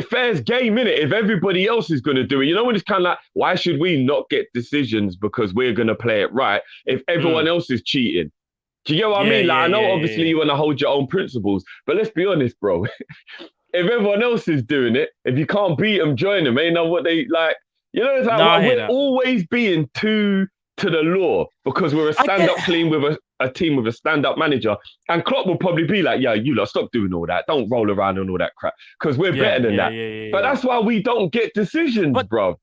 fair's game, innit? If everybody else is going to do it, you know, when it's kind of like, why should we not get decisions because we're going to play it right if everyone else is cheating? Do you get what I mean? Like, I know obviously you want to hold your own principles, but let's be honest, bro. If everyone else is doing it, if you can't beat them, join them. Ain't know what they like. You know, it's like we're always being too to the law because we're a stand-up team with a team with a stand-up manager. And Klopp will probably be like, yeah, you lot, stop doing all that. Don't roll around and all that crap because we're better than that. But that's why we don't get decisions, bro.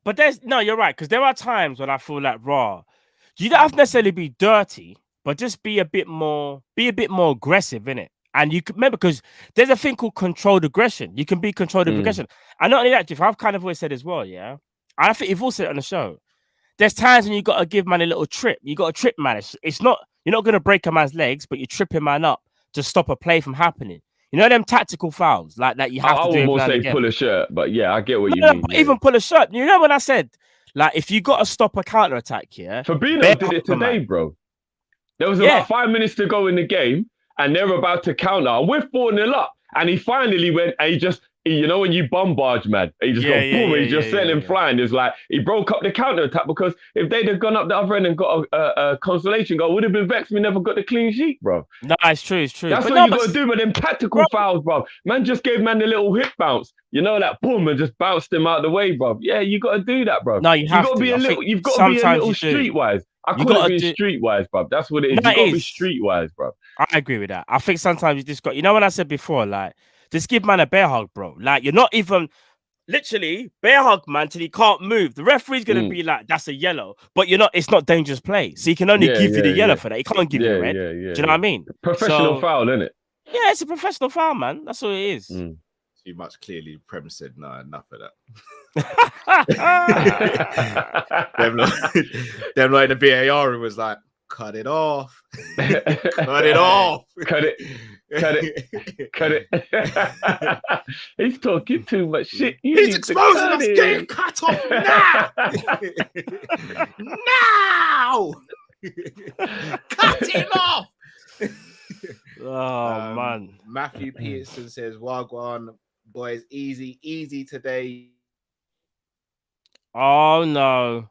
But you're right, because there are times when I feel like, you don't have to necessarily be dirty, but just be a bit more aggressive, innit? And you can remember, because there's a thing called controlled aggression. You can be controlled aggression. And not only that, Jeff, I've kind of always said as well, yeah. I think you've all said it on the show. There's times when you got to give man a little trip. You got to trip man. It's not, you're not going to break a man's legs, but you're tripping man up to stop a play from happening. You know them tactical fouls like that you have to do. I would more say pull a shirt, but yeah, I get what you mean. Even pull a shirt. You know when I said, like, if you got to stop a counter attack, Fabinho did it today, bro. There was about 5 minutes to go in the game, and they're about to counter. And we're 4-0 up, and he finally went, and you know when you bombard, man, he just he just sent him flying. It's like he broke up the counter attack because if they'd have gone up the other end and got a consolation goal, would have been vexed. We never got the clean sheet, bro. No, it's true. That's what you got to do with them tactical fouls, bro. Man just gave man the little hip bounce, you know, that boom, and just bounced him out of the way, bro. Yeah, you got to do that, bro. No, you have to be a little. You've got to be a little streetwise. I call it being streetwise, bro. That's what it is. You got to be streetwise, bro. I agree with that. I think sometimes you just got, you know, when I said before, like, just give man a bear hug, bro. Like, you're not even literally bear hug, man, till he can't move. The referee's gonna be like, that's a yellow, but it's not dangerous play. So he can only give you the yellow for that. He can't give you red. Do you know what I mean? Professional foul, isn't it? Yeah, it's a professional foul, man. That's what it is. Too much clearly. Prem said, no, enough of that. them like in the VAR was like, cut it off. Cut it off. Cut it. He's talking too much shit. He's exposing us. Get him cut off now. Now. Cut him off. Oh, man. Matthew Peterson says, Wagwan, boys, easy today. Oh, no.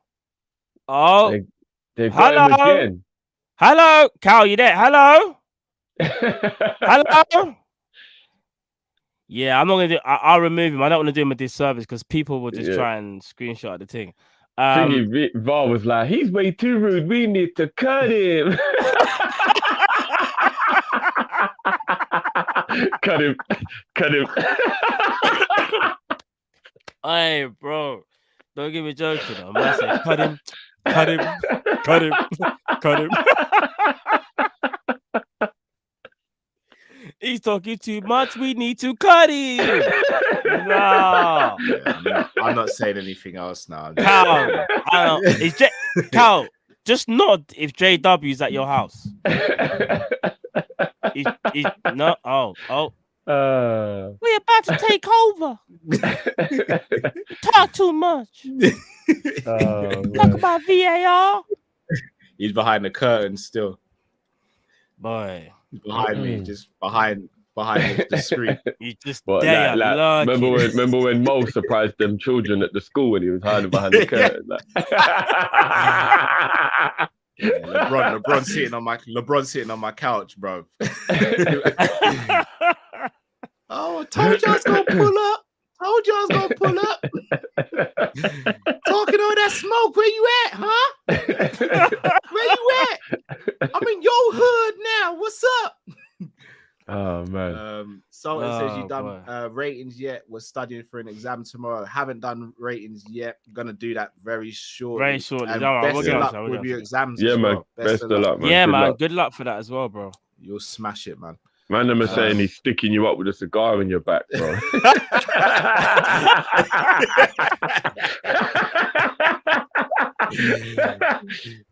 Oh, they've got him again. Hello, Cal, you there? Hello? Hello? Yeah, I'm not gonna do. I'll remove him. I don't want to do him a disservice because people will just try and screenshot the thing. VAR was like, he's way too rude. We need to cut him. Cut him. Hey, bro, don't give me joking. I'm gonna say, cut him. He's talking too much. We need to cut him. No. I'm not saying anything else now. Cal, Cal, just nod if JW's at your house. No. Oh. We're about to take over. Talk too much. Talk about VAR. He's behind the curtain still. Boy. Behind me, just behind the screen. He's just there. Remember when Mo surprised them children at the school when he was hiding behind the curtain? LeBron sitting on my couch, bro. Oh, I told you I was gonna pull up. Talking all that smoke. Where you at, huh? Where you at? I'm in your hood now. What's up? Oh man. Sultan says you Oh, done ratings yet? We're studying for an exam tomorrow. Haven't done ratings yet. Gonna do that very shortly. Very shortly. And Don't worry, best we'll of get luck onto it, with your exams Yeah, as man. well. Best of luck, man. Yeah, Good man. luck. Good luck for that as well, bro. You'll smash it, man. Man, I'm saying he's sticking you up with a cigar in your back, bro.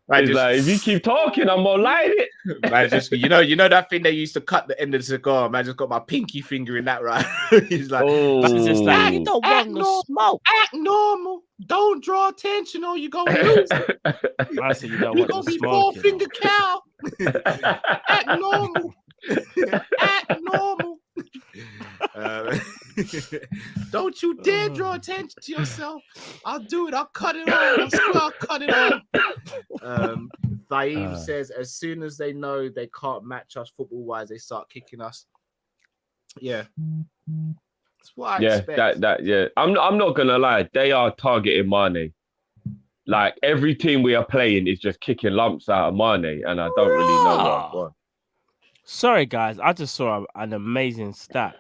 Right, He's like, if you keep talking, I'm gonna light it. Man, just you know that thing they used to cut the end of the cigar. Man, just got my pinky finger in that, right? He's like, That's just like, you don't act want no smoke. act normal. Don't draw attention, or you gonna lose. I said you don't You're want gonna the be smoke. you know. 4-finger cow. Act normal. Act normal. Don't you dare draw attention to yourself. I'll do it. I'll cut it off. I swear I'll cut it off. Thaib says, as soon as they know they can't match us football-wise, they start kicking us. Yeah. That's what I expect. Yeah. I'm not gonna lie, they are targeting Mane. Like every team we are playing is just kicking lumps out of Mane, and I don't really know what. Sorry, guys. I just saw an amazing stat.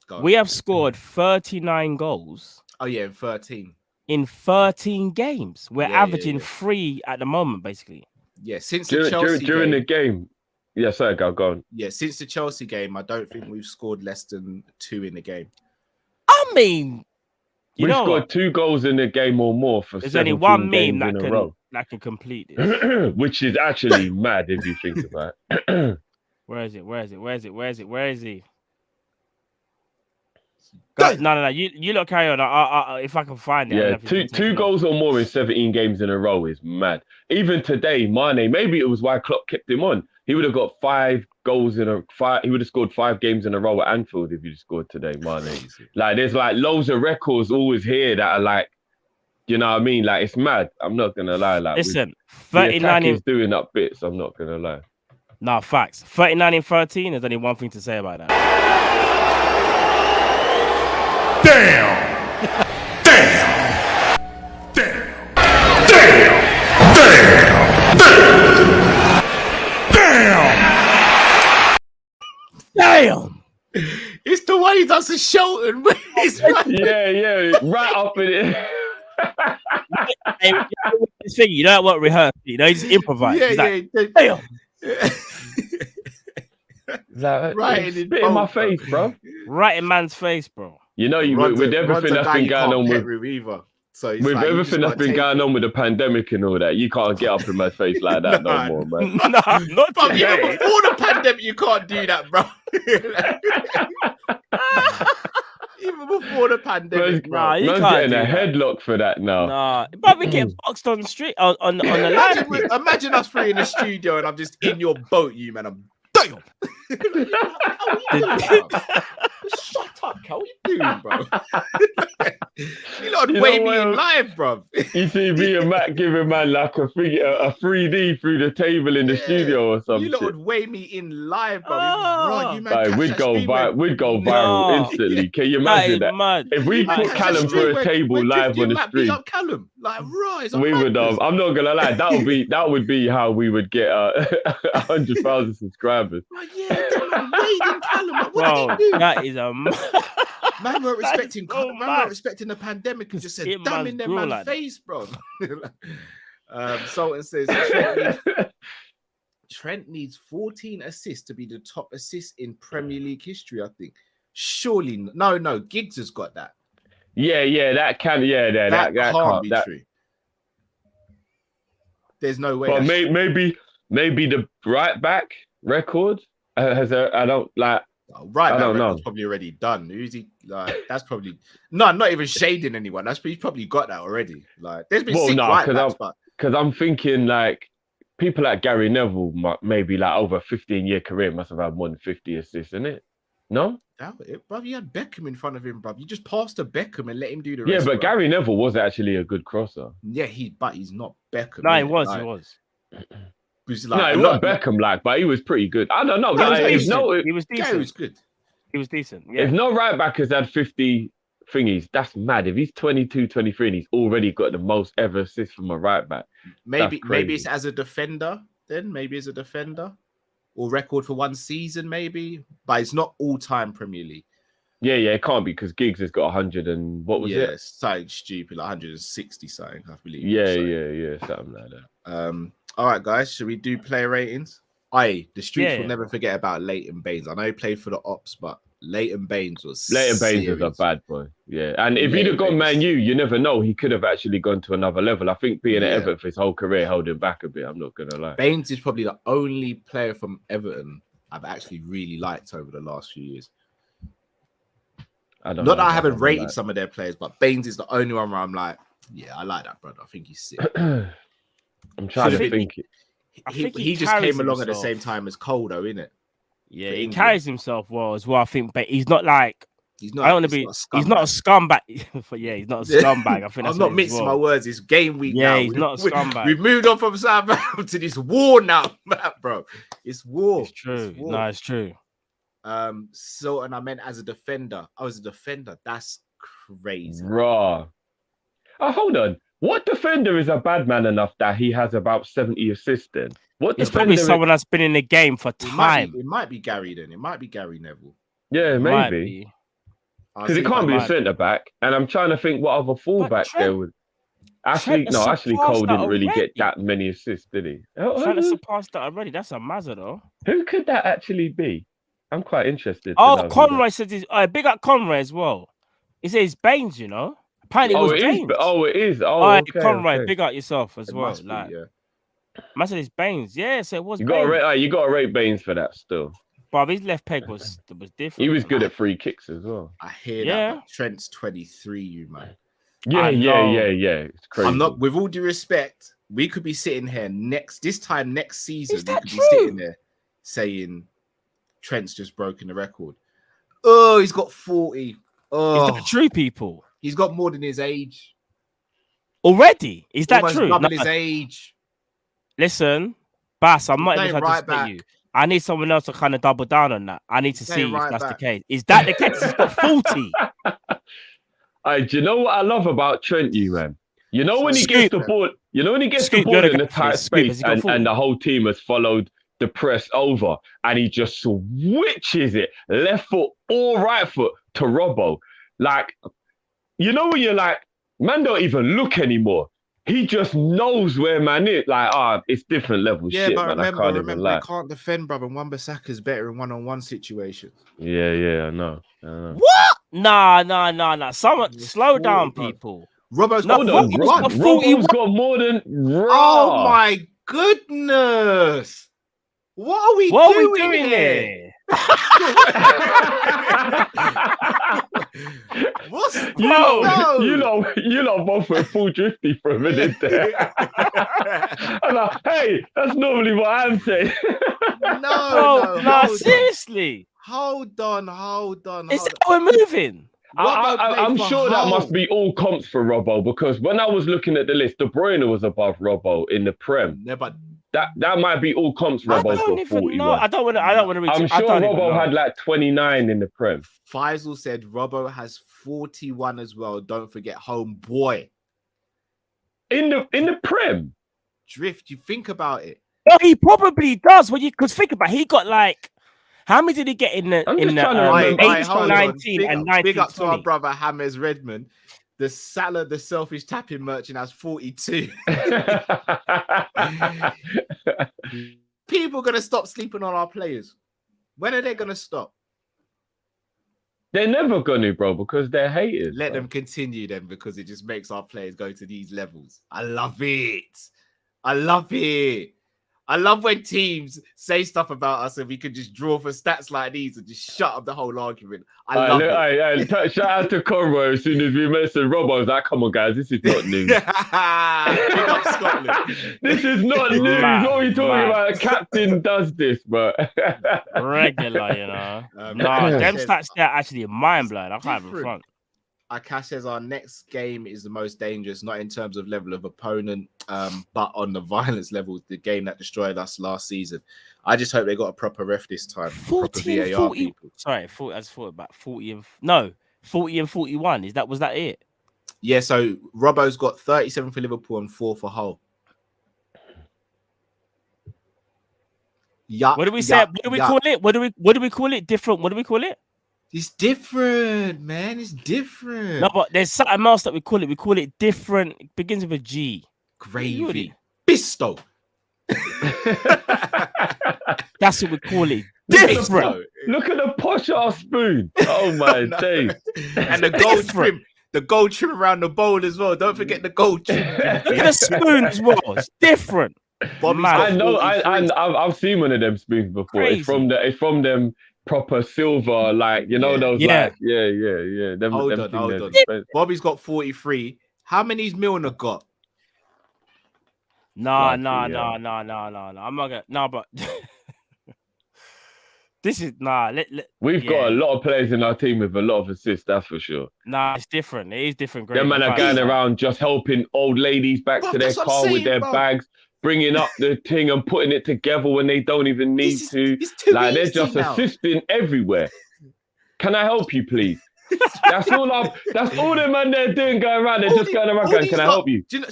Go on. We have scored 39 goals Oh yeah, 13. in 13 games. We're Yeah, averaging 3 at the moment, basically. Yeah, since the Chelsea during game, the game. Yeah, sorry, go on. Yeah, since the Chelsea game, I don't think we've scored less than 2 in the game. I mean, you We know scored what? 2 goals in the game or more for There's only 17 one games meme in a row. that can complete this. Which is actually mad if you think about it. Where is it? Where is it? Where is it? Where is it? Where is he? Guys, no. You lot carry on. If I can find it. I don't know Yeah, if it's been two taken goals or more in 17 games in a row is mad. Even today, Mane, maybe it was why Klopp kept him on. He would have got 5 goals in a 5. He would have scored 5 games in a row at Anfield if he'd scored today, Mane. Like there's like loads of records always here that are like, you know what I mean? Like it's mad. I'm not gonna lie. Like Listen, the 39 attack is doing up bits. I'm not gonna lie. No, facts. 39 in 13. There's only one thing to say about that. Damn! It's the way he does the Shelton. He's right. Yeah, right up in it. Hey, this thing, you don't want rehearse. You know, you just improvise. He's like, damn! Like, Right in spit in my face, bro. Right in man's face, bro. You know, with everything that's been going on with everything that's been going on with the pandemic and all that, you can't get up in my face like that no more, man. No, not Bro, today. even before the pandemic, you can't do that, bro. Even before the pandemic, bro. Nah, you Man's can't getting do a that. headlock for that now. Nah, but we get boxed on the street on the line. Imagine us three in the studio and I'm just in your boat, you man. I'm damn. Shut up, Cal. What you doing, bro? You lot You weigh know me in what? live, bro. You see me and Matt giving man like a 3D through the table in the studio or You something. lot would weigh me in live, bro. Oh. Bro, you man Like, catch we'd that go stream, we'd go No. viral instantly. Can you imagine that? Mad. If we man put catch Callum that for stream a where- table where live 50 on the Matt beat stream, up Callum. Like, right, we would. I'm not gonna lie. That would be how we would get 100,000 subscribers. Like, yeah, that man weighed in Callum. Like, Bro, what did he do? that is a Man weren't respecting, so man mad. weren't respecting the pandemic and just said, It damn must in their grow man's like that. face, bro. Sultan says Trent needs 14 assists to be the top assist in Premier League history, I think. Surely, no, Giggs has got that. Yeah, that can, that can't can't be that, true. There's no way. But that's- maybe the right back record I don't like. Right, I don't know. Probably already done. Who's he? Like, that's probably not even shading anyone. He's probably got that already. Like, there's been six right backs, but because I'm thinking like people like Gary Neville, maybe like over a 15-year career, must have had more than 50 assists in it. No, bruv, you had Beckham in front of him, bruv. You just passed to Beckham and let him do the yeah, rest. but bruv. Gary Neville was actually a good crosser. Yeah, but he's not Beckham. No, he innit? was. Like, He was. he's No, like, he wasn't Beckham like, but he was pretty good. I don't know. No, Like, he was He was Gary was decent. good. He was decent. Yeah. if no right back has had 50 thingies, that's mad. If he's 22, 23 and he's already got the most ever assists from a right back. Maybe crazy. it's as a defender. Then maybe as a defender. or record for one season, maybe, but it's not all-time Premier League. Yeah, it can't be because Giggs has got 100 and what was it? Something stupid, like 160 something, I believe. Yeah, something like that. All right, guys, should we do player ratings? The streets will never forget about Leighton Baines. I know he played for the Ops, but Leighton Baines was a bad boy. Yeah, and if he'd have gone Man U, you never know. He could have actually gone to another level. I think being at Everton for his whole career held him back a bit. I'm not gonna lie. Baines is probably the only player from Everton I've actually really liked over the last few years. Not that I haven't rated some of their players, but Baines is the only one where I'm like, yeah, I like that brother. I think he's sick. I'm trying to think. He just came along at the same time as Cole, though, innit? Yeah, he carries himself well as well. I think, but he's not like he's not. I don't want to be. He's not a scumbag. But yeah, he's not a scumbag. I think I'm not mixing my words. It's game week. Yeah, now. he's not a scumbag. We've moved on from Southampton to this war now, bro. It's war. It's true. It's war. No, it's true. So, and I meant as a defender. I was a defender. That's crazy. Raw. Oh, hold on. What defender is a bad man enough that he has about 70 assists then? It's probably someone that's been in the game for time. It might be Gary then. It might be Gary Neville. Yeah, maybe. Because it can't be a centre back. And I'm trying to think what other fullback there would. Ashley Cole didn't really get that many assists, did he? Trying to surpass that already. That's a mazza though. Who could that actually be? I'm quite interested. Conroy said this. Big up Conroy as well. He says Baines, you know. Apparently it was Baines. It is. Okay, Conroy, okay. big up yourself as well. Like, man said it's Baines. Yeah, so it was. You got to rate Baines for that still. But his left peg was different. He was good at free kicks as well. I hear that. But Trent's 23, you man. Yeah. It's crazy. I'm not. With all due respect, we could be sitting here this time next season. Is that we could true? be sitting there saying Trent's just broken the record. Oh, he's got 40. Oh, is that true, people? He's got more than his age. Already? Is that almost true? Double his age. Listen, Bass, I'm not even trying to split you. I need someone else to kind of double down on that. I need to see if that's the case. Is that the case? He's got 40. Do you know what I love about Trent, man? You know when he gets the ball, in a tight space and the whole team has followed the press over and he just switches it left foot or right foot to Robbo. Like, you know when you're like, man don't even look anymore. He just knows where man is. Like, it's different level shit, but man. Remember, he can't defend, brother. Wan-Bissaka's better in one-on-one situations. Yeah, I know. What? Nah. Someone slow down, people. Robbo's Robbo's got more than Oh my goodness. What are we doing here? What's you know, both were full drifty for a minute there. I'm like, hey, that's normally what I'm saying. No, seriously. Hold on. Is that how we're moving? I'm sure that must be all comps for Robbo because when I was looking at the list, De Bruyne was above Robbo in the Prem. Yeah, but that might be all comps. Robbo's got 41. I don't want to reach. I'm sure Robbo had like 29 in the Prem. Faisal said Robbo has 41 as well. Don't forget homeboy. In the Prem. Drift, you think about it. Well, he probably does. Because think about it, he got like. How many did he get in the 18, 19, and 19? Big up to our brother James Redmond. The Salah, the selfish tapping merchant, has 42. People are going to stop sleeping on our players. When are they going to stop? They're never going to, bro, because they're haters. Let them continue then, because it just makes our players go to these levels. I love it. I love when teams say stuff about us and we can just draw for stats like these and just shut up the whole argument. I love it. Shout out to Conroy. As soon as we mentioned Robbo, I was like, come on, guys, this is not news. Big up Scotland. This is not news. What are you talking about? A captain does this, bro. Regular, you know. Them stats there are actually mind-blowing. I can't even front. Akash says our next game is the most dangerous, not in terms of level of opponent, but on the violence level, the game that destroyed us last season. I just hope they got a proper ref this time. 40 and 40. People. Sorry, 40, I just thought about 40 and 41. Was that it? Yeah, so Robbo's got 37 for Liverpool and 4 for Hull. Yeah. What do we say? What do we call it? What do we call it? Different. What do we call it? It's different, man. It's different. No, but there's something else that we call it. We call it different. It begins with a G. Gravy. Bisto. That's what we call it. Different. Look at the posh ass spoon. Oh my days. And the gold trim. The gold trim around the bowl as well. Don't forget the gold trim. Look at the spoon as well. It's different. I know. I've seen one of them spoons before. Crazy. It's from them proper silver, like those. Yeah. Like, yeah. Hold on. Bobby's got 43. How many's Milner got? No. I'm not gonna. No, but this is We've got a lot of players in our team with a lot of assists. That's for sure. Nah, it's different. It is different. Them man are going around just helping old ladies back to their car with their bags, bringing up the thing and putting it together when they don't even need to. Like they're just assisting everywhere. Can I help you, please? That's all the man they're doing going around. They're just going around going, can I help you? Do you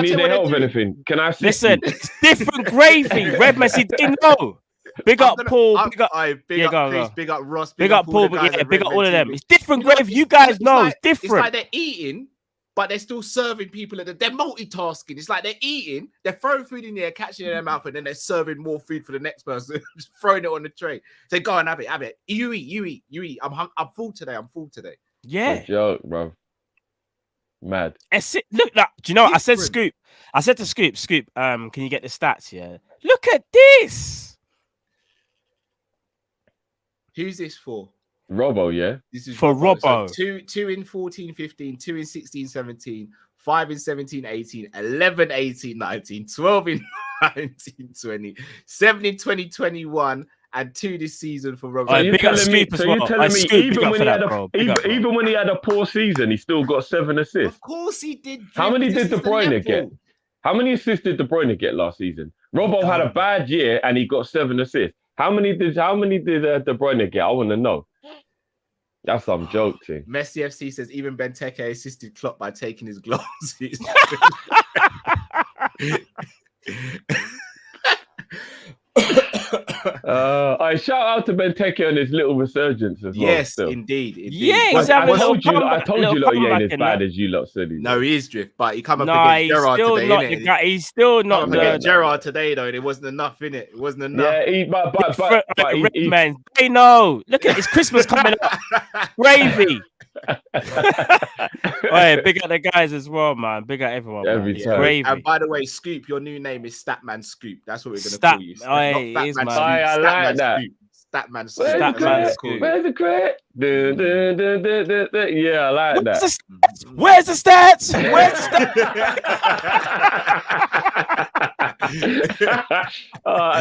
need any help with anything? Can I assist you? It's different gravy. Red Messi didn't know. Big up Paul. Big up Chris. Big up Ross. Big up Paul. Big up all of them. It's different gravy. You guys know it's different. It's like they're eating, but they're still serving people. They're multitasking. It's like they're eating, they're throwing food in there, catching it in their mouth, and then they're serving more food for the next person, just throwing it on the tray. So go and have it. You eat. I'm full today. Yeah. Good joke, bro. Mad. Look, do you know what? I said Scoop. I said to Scoop, can you get the stats? Yeah. Look at this. Who's this for? Robbo, yeah. This is for Robbo. So two in 14-15, 2 in 16-17, 5 in 17-18, 11 18-19, 12 in 19-20, 7 in 2021, and 2 this season for Robbo. So you're telling me, even when he had a poor season, he still got 7 assists. Of course he did. How many did De Bruyne get? How many assists did De Bruyne get last season? Robbo had a bad year and he got 7 assists. How many did De Bruyne get? I want to know. That's some joke thing. Messi FC says even Benteke assisted Klopp by taking his glasses. I shout out to Benteke on his little resurgence as well. Yes, indeed. Yeah, I told you, he ain't as bad as you lot said. No, he is drift, but he come up against Gerrard today. He's still not Gerrard today though. It wasn't enough, innit? It wasn't enough. Yeah, man. They know. Look at it's Christmas coming up. Gravy. Hey, big up the guys as well, man. Big up everyone. Every time. Gravy. And by the way, Scoop, your new name is Statman Scoop. That's what we're gonna call you. I like that. Statman Scoop. Where's the credit? Yeah, I like that. Where's the stats?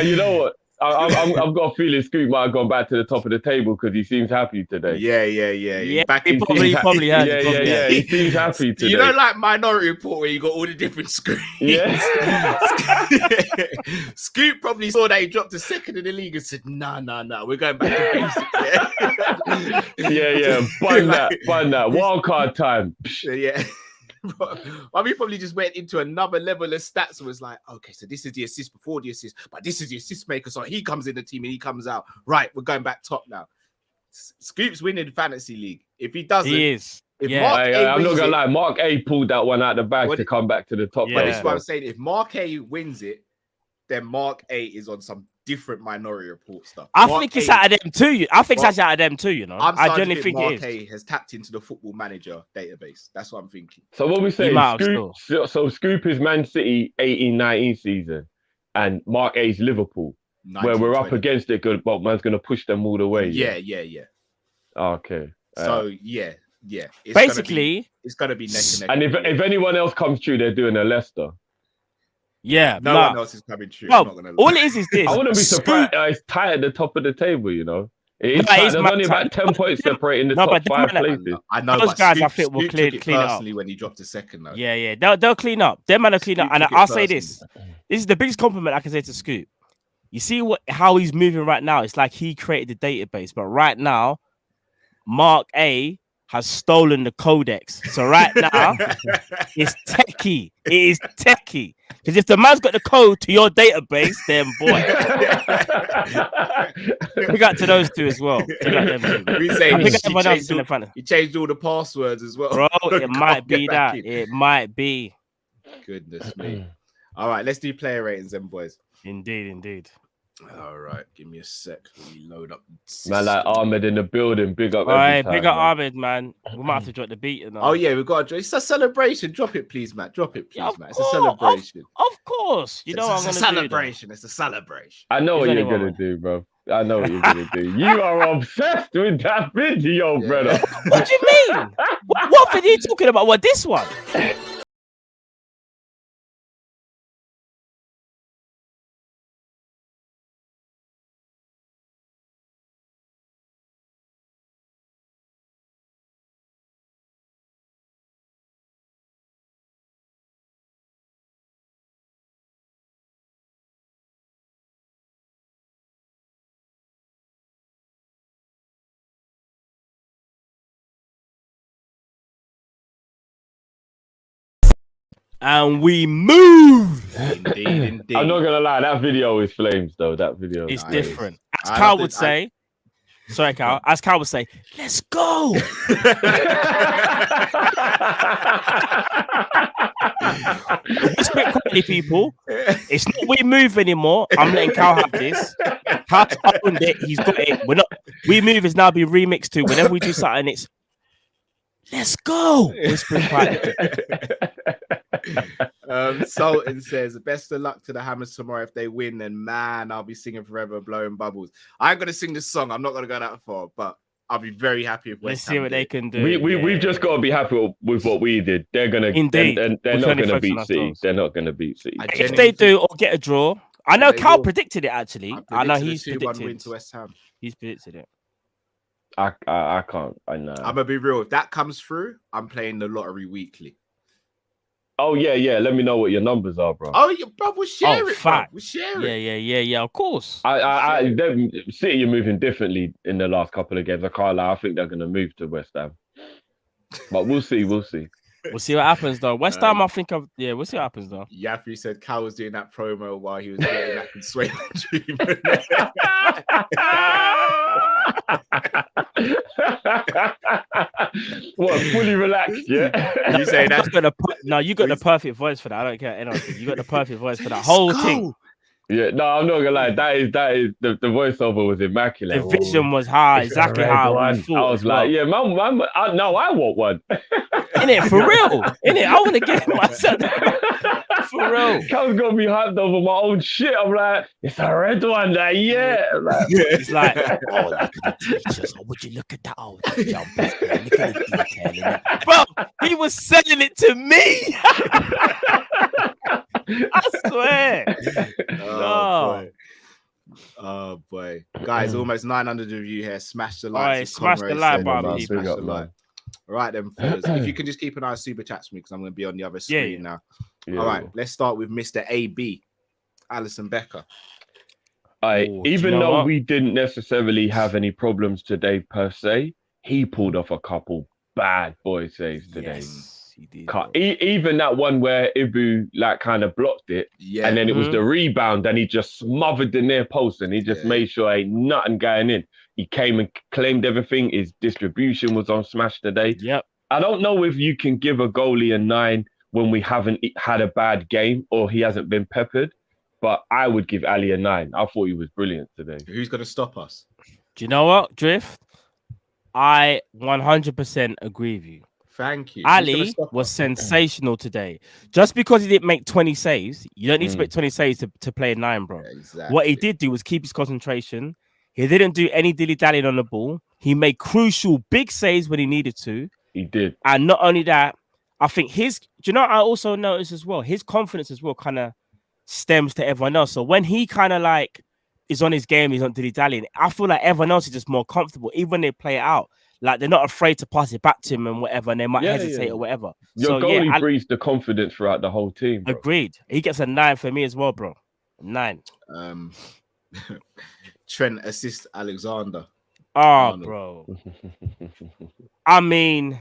You know what? I've got a feeling Scoop might have gone back to the top of the table because he seems happy today. Yeah. He probably has. Yeah. He seems happy today. You know, like Minority Report where you got all the different screens. Yeah. Scoop probably saw that he dropped a second in the league and said, "Nah, we're going back to basics." Yeah. Bun that. Wild card time. Yeah. He probably just went into another level of stats and was like, okay, so this is the assist before the assist, but this is the assist maker. So he comes in the team and he comes out. Right, we're going back top now. Scoop's winning fantasy league. If he doesn't, he is. I'm not gonna lie. Mark A pulled that one out the bag to come back to the top. But this is what I'm saying. If Mark A wins it, then Mark A is on some different Minority Report stuff. I think it's out of them too. I think it's out of them too. You know, I genuinely think Mark it is. A has tapped into the Football Manager database. That's what I'm thinking. So what we say? Scoop is Man City 18-19 season, and Mark A's Liverpool, where we're up against it. Good, but man's gonna push them all the way. Yeah. Okay. So yeah. Basically, it's gonna be neck and neck. And if anyone else comes through, they're doing a Leicester. Yeah, no one else is coming true. Well, all it is this. I wouldn't be surprised. It's tight at the top of the table, you know. There's only about 10 points separating the top 5 places. I know those guys. I think will clean it up when he dropped a second. Though. Yeah. They'll clean up. Them man will clean up. And I'll say this: this is the biggest compliment I can say to Scoop. You see how he's moving right now. It's like he created the database, but right now, Mark A has stolen the codex. So right now, it's techie. It is techie. Because if the man's got the code to your database, then boy. Big up to those two as well. Big up them two. We say Big up everyone else in the front. he changed all the passwords as well. Bro, it Can't might get be back that. in. It might be. Goodness me. All right, let's do player ratings then, boys. Indeed. All right, give me a sec. Let me load up. Man, like Ahmed in the building. Big up. All right, every time, big up man. Ahmed, man. We might have to drop the beat. You know? Oh yeah, we've got. It's a celebration. Drop it, please, Matt. Drop it, please, Yeah, of Matt. It's a course, celebration. Of course. You know what I'm it's going a to do. celebration. It's a celebration. I know There's what only you're one gonna way. do, bro. I know what you're gonna do. You are obsessed with that video, Yeah. brother. What do you mean? What video are you talking about? What, this one? And we move. Indeed. I'm not gonna lie, that video is flames though. That video It's is different. As I Carl don't would think- say, sorry, Carl. As Carl would say, let's go. Respect quality, people. It's not we move anymore. I'm letting Carl have this. Carl's owned it. He's got it. We're not. We move is now being remixed to. Whenever we do something, it's let's go. Whispering quietly. Sultan says, best of luck to the Hammers tomorrow. If they win, then man, I'll be singing forever, blowing bubbles. I'm gonna sing this song. I'm not gonna go that far, but I'll be very happy if Let's West see Ham what do they it. can do. We've just got to be happy with what we did. They're gonna Indeed. They're We're not trying to gonna focus beat on City. ourselves. They're not gonna beat City. I If genuinely they do think- or get a draw, I know They Carl will. predicted it actually. I know he's a 2-1 win predicted. to West Ham. He's predicted it. I can't. I know. I'm gonna be real. If that comes through, I'm playing the lottery weekly. Oh yeah. Let me know what your numbers are, bro. Oh, yeah, bro, we'll share it, bro. fact. We'll share it. Yeah. Of course. City are moving differently in the last couple of games. I can't lie. I think they're gonna move to West Ham, but we'll see. We'll see what happens though. West Ham, I think we'll see what happens though. Yaffy said Cal was doing that promo while he was getting that Consuelo treatment. What, fully relaxed? Yeah. You say that's You got the perfect voice for that. I don't care anything. You got the perfect voice for that whole thing. Yeah, no, I'm not gonna lie. That is the voiceover was immaculate. The vision was high, It's exactly a how red we one. thought. I was like, yeah, man, no, I want one. Innit, for real. Innit, I want to get myself for real. Cal's got me hyped over my own shit. I'm like, it's a red one, like, yeah. Like, It's like, oh, look at the teachers. Oh, would you look at that? Oh, the jumpers, bro. Look at the detail in it. Bro, he was selling it to me. I swear. Oh boy, guys, almost 900 of you here. Smash the like. Alright, smash the like button, Smash people. Big up, the like. man. All right then, fellas. If you can just keep an eye on super chats for me because I'm going to be on the other screen now. Yeah. All right, let's start with Mr. AB, Alison Becker. Oh, do Even you know though what? we didn't necessarily have any problems today per se, he pulled off a couple bad boy saves today. Yes, he did. Even that one where Ibu like kind of blocked it, Yeah, and then it was the rebound, and he just smothered the near post, and he just made sure ain't nothing going in. He came and claimed everything. His distribution was on smash today. Yep. I don't know if you can give a goalie a 9 when we haven't had a bad game or he hasn't been peppered, but I would give Ali a 9. I thought he was brilliant today. who's going to stop us? Do you know what, Drift? I 100% agree with you. Thank you. Who's gonna Ali stop was us? sensational today. Just because he didn't make 20 saves, you don't need to make 20 saves to play a 9, bro. Yeah, exactly. What he did do was keep his concentration. He didn't do any dilly-dallying on the ball. He made crucial big saves when he needed to. He did. And not only that, I think do you know what I also noticed as well? His confidence as well kind of stems to everyone else. So when he kind of like is on his game, he's not dilly-dallying, I feel like everyone else is just more comfortable, even when they play it out. Like they're not afraid to pass it back to him and whatever, and they might hesitate or whatever. Your so goalie yeah, breathes the confidence throughout the whole team. Bro. agreed. He gets a 9 for me as well, bro. 9. Trent assist Alexander. Oh, no. bro. I mean,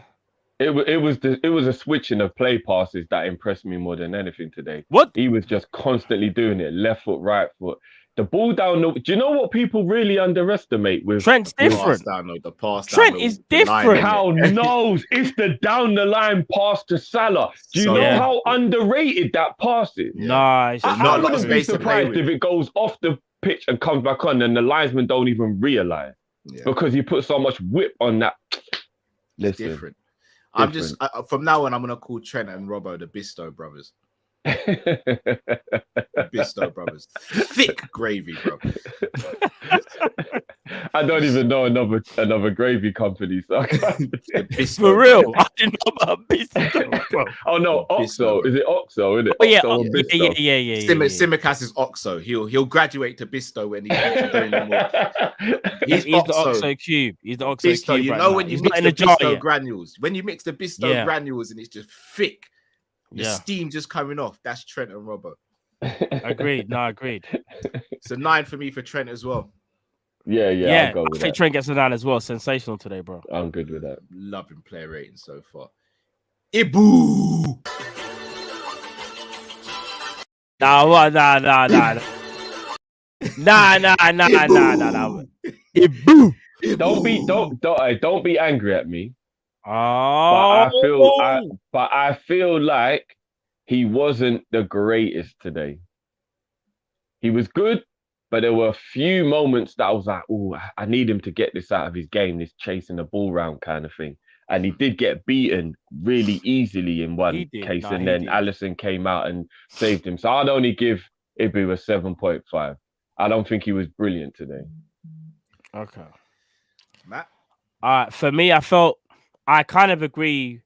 It was a switching of play passes that impressed me more than anything today. what? He was just constantly doing it, left foot, right foot. The ball down the. Do you know what people really underestimate with Trent's Pass different. down, the pass Trent down is the line, different. Cal knows it's the down the line pass to Salah. Do you So, know yeah. how underrated that pass is? Nice. There's I not a lot of wouldn't be space to play surprised with. if it goes off the pitch and comes back on, and the linesmen don't even realise Yeah. because he put so much whip on that. It's Listen, different. I'm just from now on, I'm gonna call Trent and Robbo the Bisto brothers. Bisto brothers, thick gravy, bro. I don't even know another gravy company. So I can't... The Bisto For real. brothers. I didn't know about Bisto, bro. Oh no, The Oxo. Bisto, Is it Oxo? Is it? Oh, yeah. Oxo or Bisto? Yeah. Simicast is Oxo. He'll graduate to Bisto when he's doing the more. He's the Oxo. Oxo cube. He's the Oxo Bisto, cube. you right know now. when you He's mix not in the a jar Bisto yet. granules, when you mix the Bisto Yeah. granules and it's just thick, the Yeah. steam just coming off. That's Trent and Robbo. Agreed. No, agreed. So 9 for me for Trent as well. Yeah. Yeah, I'll go I with think that. Trent gets a 9 as well. Sensational today, bro. I'm good with that. Loving player rating so far. Ibu. Nah, what? Nah. Nah. Boo. Don't be angry at me. Oh, But I feel like he wasn't the greatest today. He was good, but there were a few moments that I was like, oh, I need him to get this out of his game, this chasing the ball round kind of thing. And he did get beaten really easily in one case, and then Alisson came out and saved him. So I'd only give Ibu a 7.5. I don't think he was brilliant today. Okay. Matt? For me, I kind of agree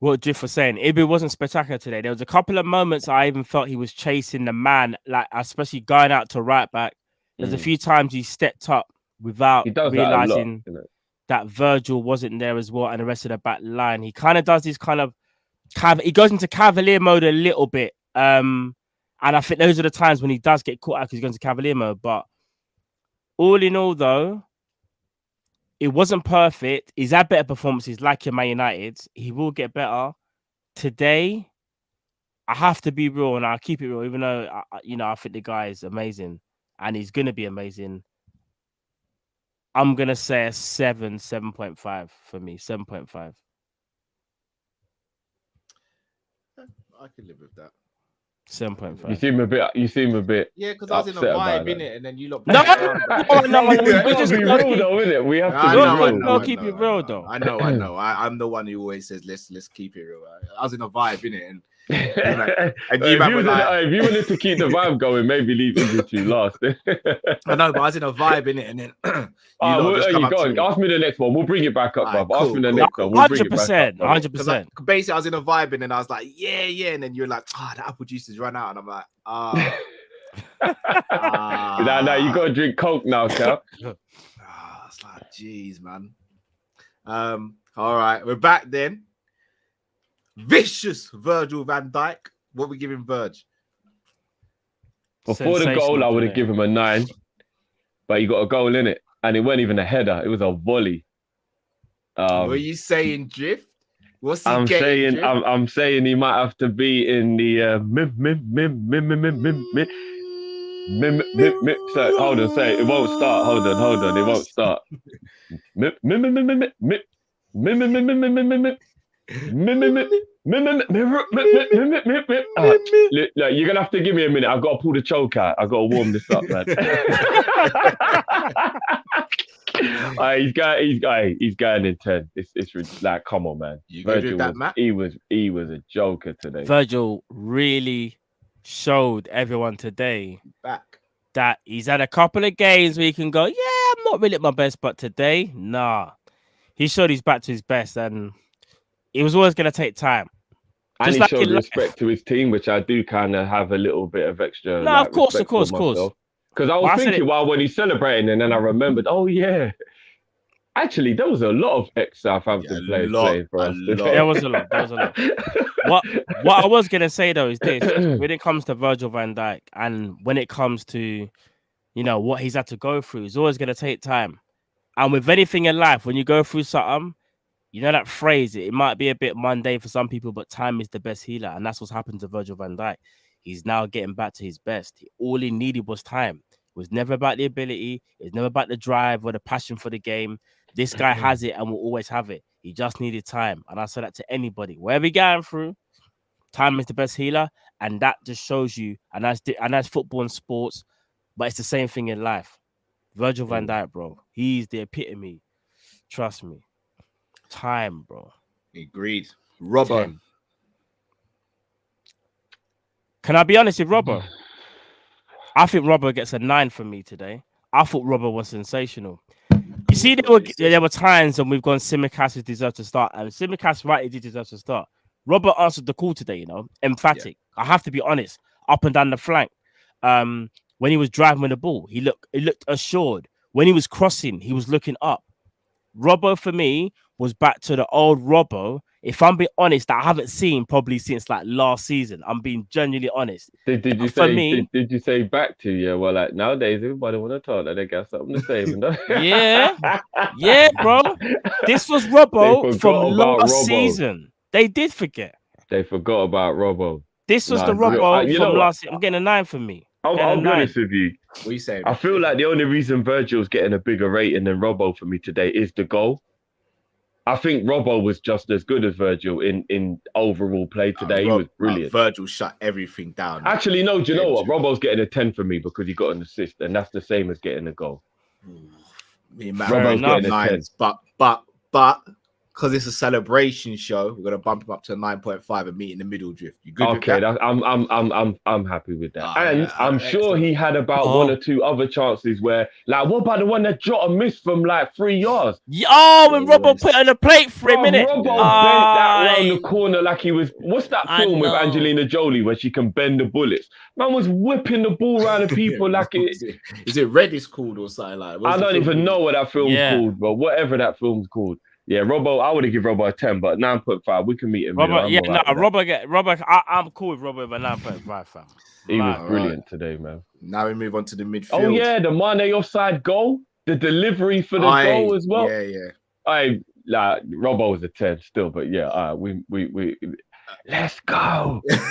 what Jiff was saying. Ibu wasn't spectacular today. There was a couple of moments I even felt he was chasing the man, like especially going out to right back. There's a few times he stepped up without realizing that Virgil wasn't there as well, and the rest of the back line. He kind of does this kind of he goes into cavalier mode a little bit. And I think those are the times when he does get caught out because he's going to cavalier mode. But all in all, though, it wasn't perfect. He's had better performances like in Man United. He will get better. Today, I have to be real and I'll keep it real, even though, I think the guy is amazing and he's going to be amazing. I'm going to say a 7.5 for me. 7.5. I can live with that. 7.5. You seem a bit. Yeah, because I was in a vibe in it, and then you look. No. We just be real though, innit? We have to be real. Keep it real though. I know. I'm the one who always says let's keep it real. I was in a vibe in it, and if you wanted to keep the vibe going, maybe leave Ibu last. I know, but I was in a vibe in it, and then Ask me the next one. We'll bring it back up, Right, bruv. Ask me the cool. next one. We'll bring it back up. 100%. Basically, I was in a vibe, and then I was like, yeah, and then you're like, the apple juice has run out, and I'm like, Nah, you gotta drink Coke now, Cal. It's like, jeez, man. All right, we're back then. Vicious Virgil van Dijk. What we giving Virg? Before the goal, I would have given him a 9, but he got a goal in it, and it wasn't even a header; it was a volley. What are you saying, Drift? What's he I'm getting, saying, Drift? I'm saying he might have to be in the So, hold on, say it won't start. Hold on, it won't start. You're gonna have to give me a minute. I've got to pull the choke out. I've got to warm this up, man. He's going in 10. It's like, come on, man. You agree with that, Matt? He was a joker today. Virgil really showed everyone today Back. that he's had a couple of games where he can go, I'm not really at my best, but today, nah. He showed he's back to his best, and it was always going to take time. And Just he like showed in respect to his team, which I do kind of have a little bit of extra. No, of course. Because I was thinking while when he's celebrating, and then I remembered, oh yeah, actually there was a lot of ex-Southampton players playing for us. There was a lot. What I was gonna say though is this: when it comes to Virgil van Dijk, and when it comes to, what he's had to go through, it's always gonna take time. And with anything in life, when you go through something, you know that phrase, it might be a bit mundane for some people, but time is the best healer. And that's what's happened to Virgil van Dijk. He's now getting back to his best. All he needed was time. It was never about the ability. It was never about the drive or the passion for the game. This guy has it and will always have it. He just needed time. And I say that to anybody. Wherever you're going through, time is the best healer. And that just shows you, and that's football and sports, but it's the same thing in life. Virgil van Dijk, bro. He's the epitome. Trust me. Time, bro. Agreed. Robbo. 10. Can I be honest with Robbo? I think Robbo gets a 9 from me today. I thought Robbo was sensational. You see, there were times when we've gone Simicast deserved to start, and Simicast rightly did deserve to start. Robbo answered the call today, emphatic. Yeah. I have to be honest. Up and down the flank. When he was driving with the ball, he looked assured. When he was crossing, he was looking up. Robbo for me was back to the old Robbo. If I'm being honest, I haven't seen probably since like last season. I'm being genuinely honest. Did you say back to? Yeah, well, like nowadays everybody want to talk that they got something to say. Yeah, bro. This was Robbo from last season. They did forget. They forgot about Robbo. This was the Robbo from last season. I'm getting a 9 from me. I'll be honest with you. What are you saying? I feel like the only reason Virgil's getting a bigger rating than Robbo for me today is the goal. I think Robbo was just as good as Virgil in overall play today. He was brilliant. Virgil shut everything down. Actually, no, do you know what? Robbo's getting a 10 for me because he got an assist, and that's the same as getting a goal. Me and Matt Robbo's getting a 10. But because it's a celebration show, we're gonna bump him up to a 9.5 and meet in the middle, Drift. You good? Okay, with that? I'm happy with that. And I'm sure he had about one or two other chances where, like, what about the one that Jota missed from like 3 yards? When Robbo put on the plate for a minute. Robbo bent that round the corner like he was. What's that film with Angelina Jolie where she can bend the bullets? Man was whipping the ball around the people like it. Is it Red is called or something like? I don't even know what that film's called, but whatever that film's called. Yeah, Robbo, I would have given Robbo a 10, but 9.5, we can meet him. Robbo, I'm cool with Robbo, but 9.5, fam. He was brilliant today, man. Now we move on to the midfield. Oh, yeah, the Mane offside goal, the delivery for the goal as well. Yeah. Robbo was a 10 still, but yeah, we let's go. That's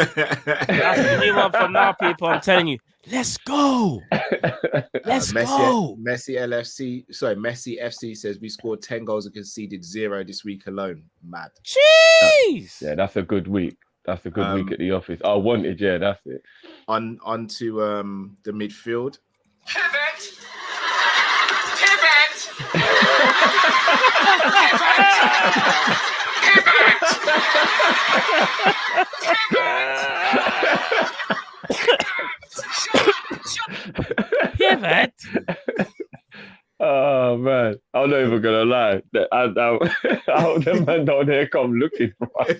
the new one from now, people. I'm telling you, let's go. Let's go. Messi FC says we scored 10 goals and conceded 0 this week alone. Mad. Jeez. That's a good week. That's a good week at the office. I wanted, that's it. On to the midfield. Pivot. Pivot. Oh man, I'm not even gonna lie. I hope the man down there come looking for us.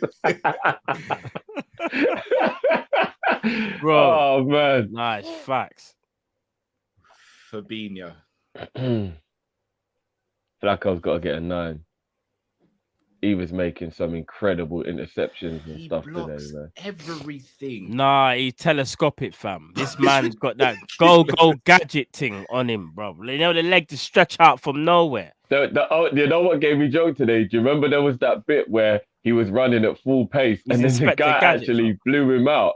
Bro. Oh man. Nice facts. Fabinho. Flacco's got to get a 9. He was making some incredible interceptions and stuff today, man. Everything. Nah, he's telescopic, fam. This man's got that go gadget thing on him, bro. You know, the leg to stretch out from nowhere. You know what gave me joke today? Do you remember there was that bit where he was running at full pace and then the guy actually blew him out?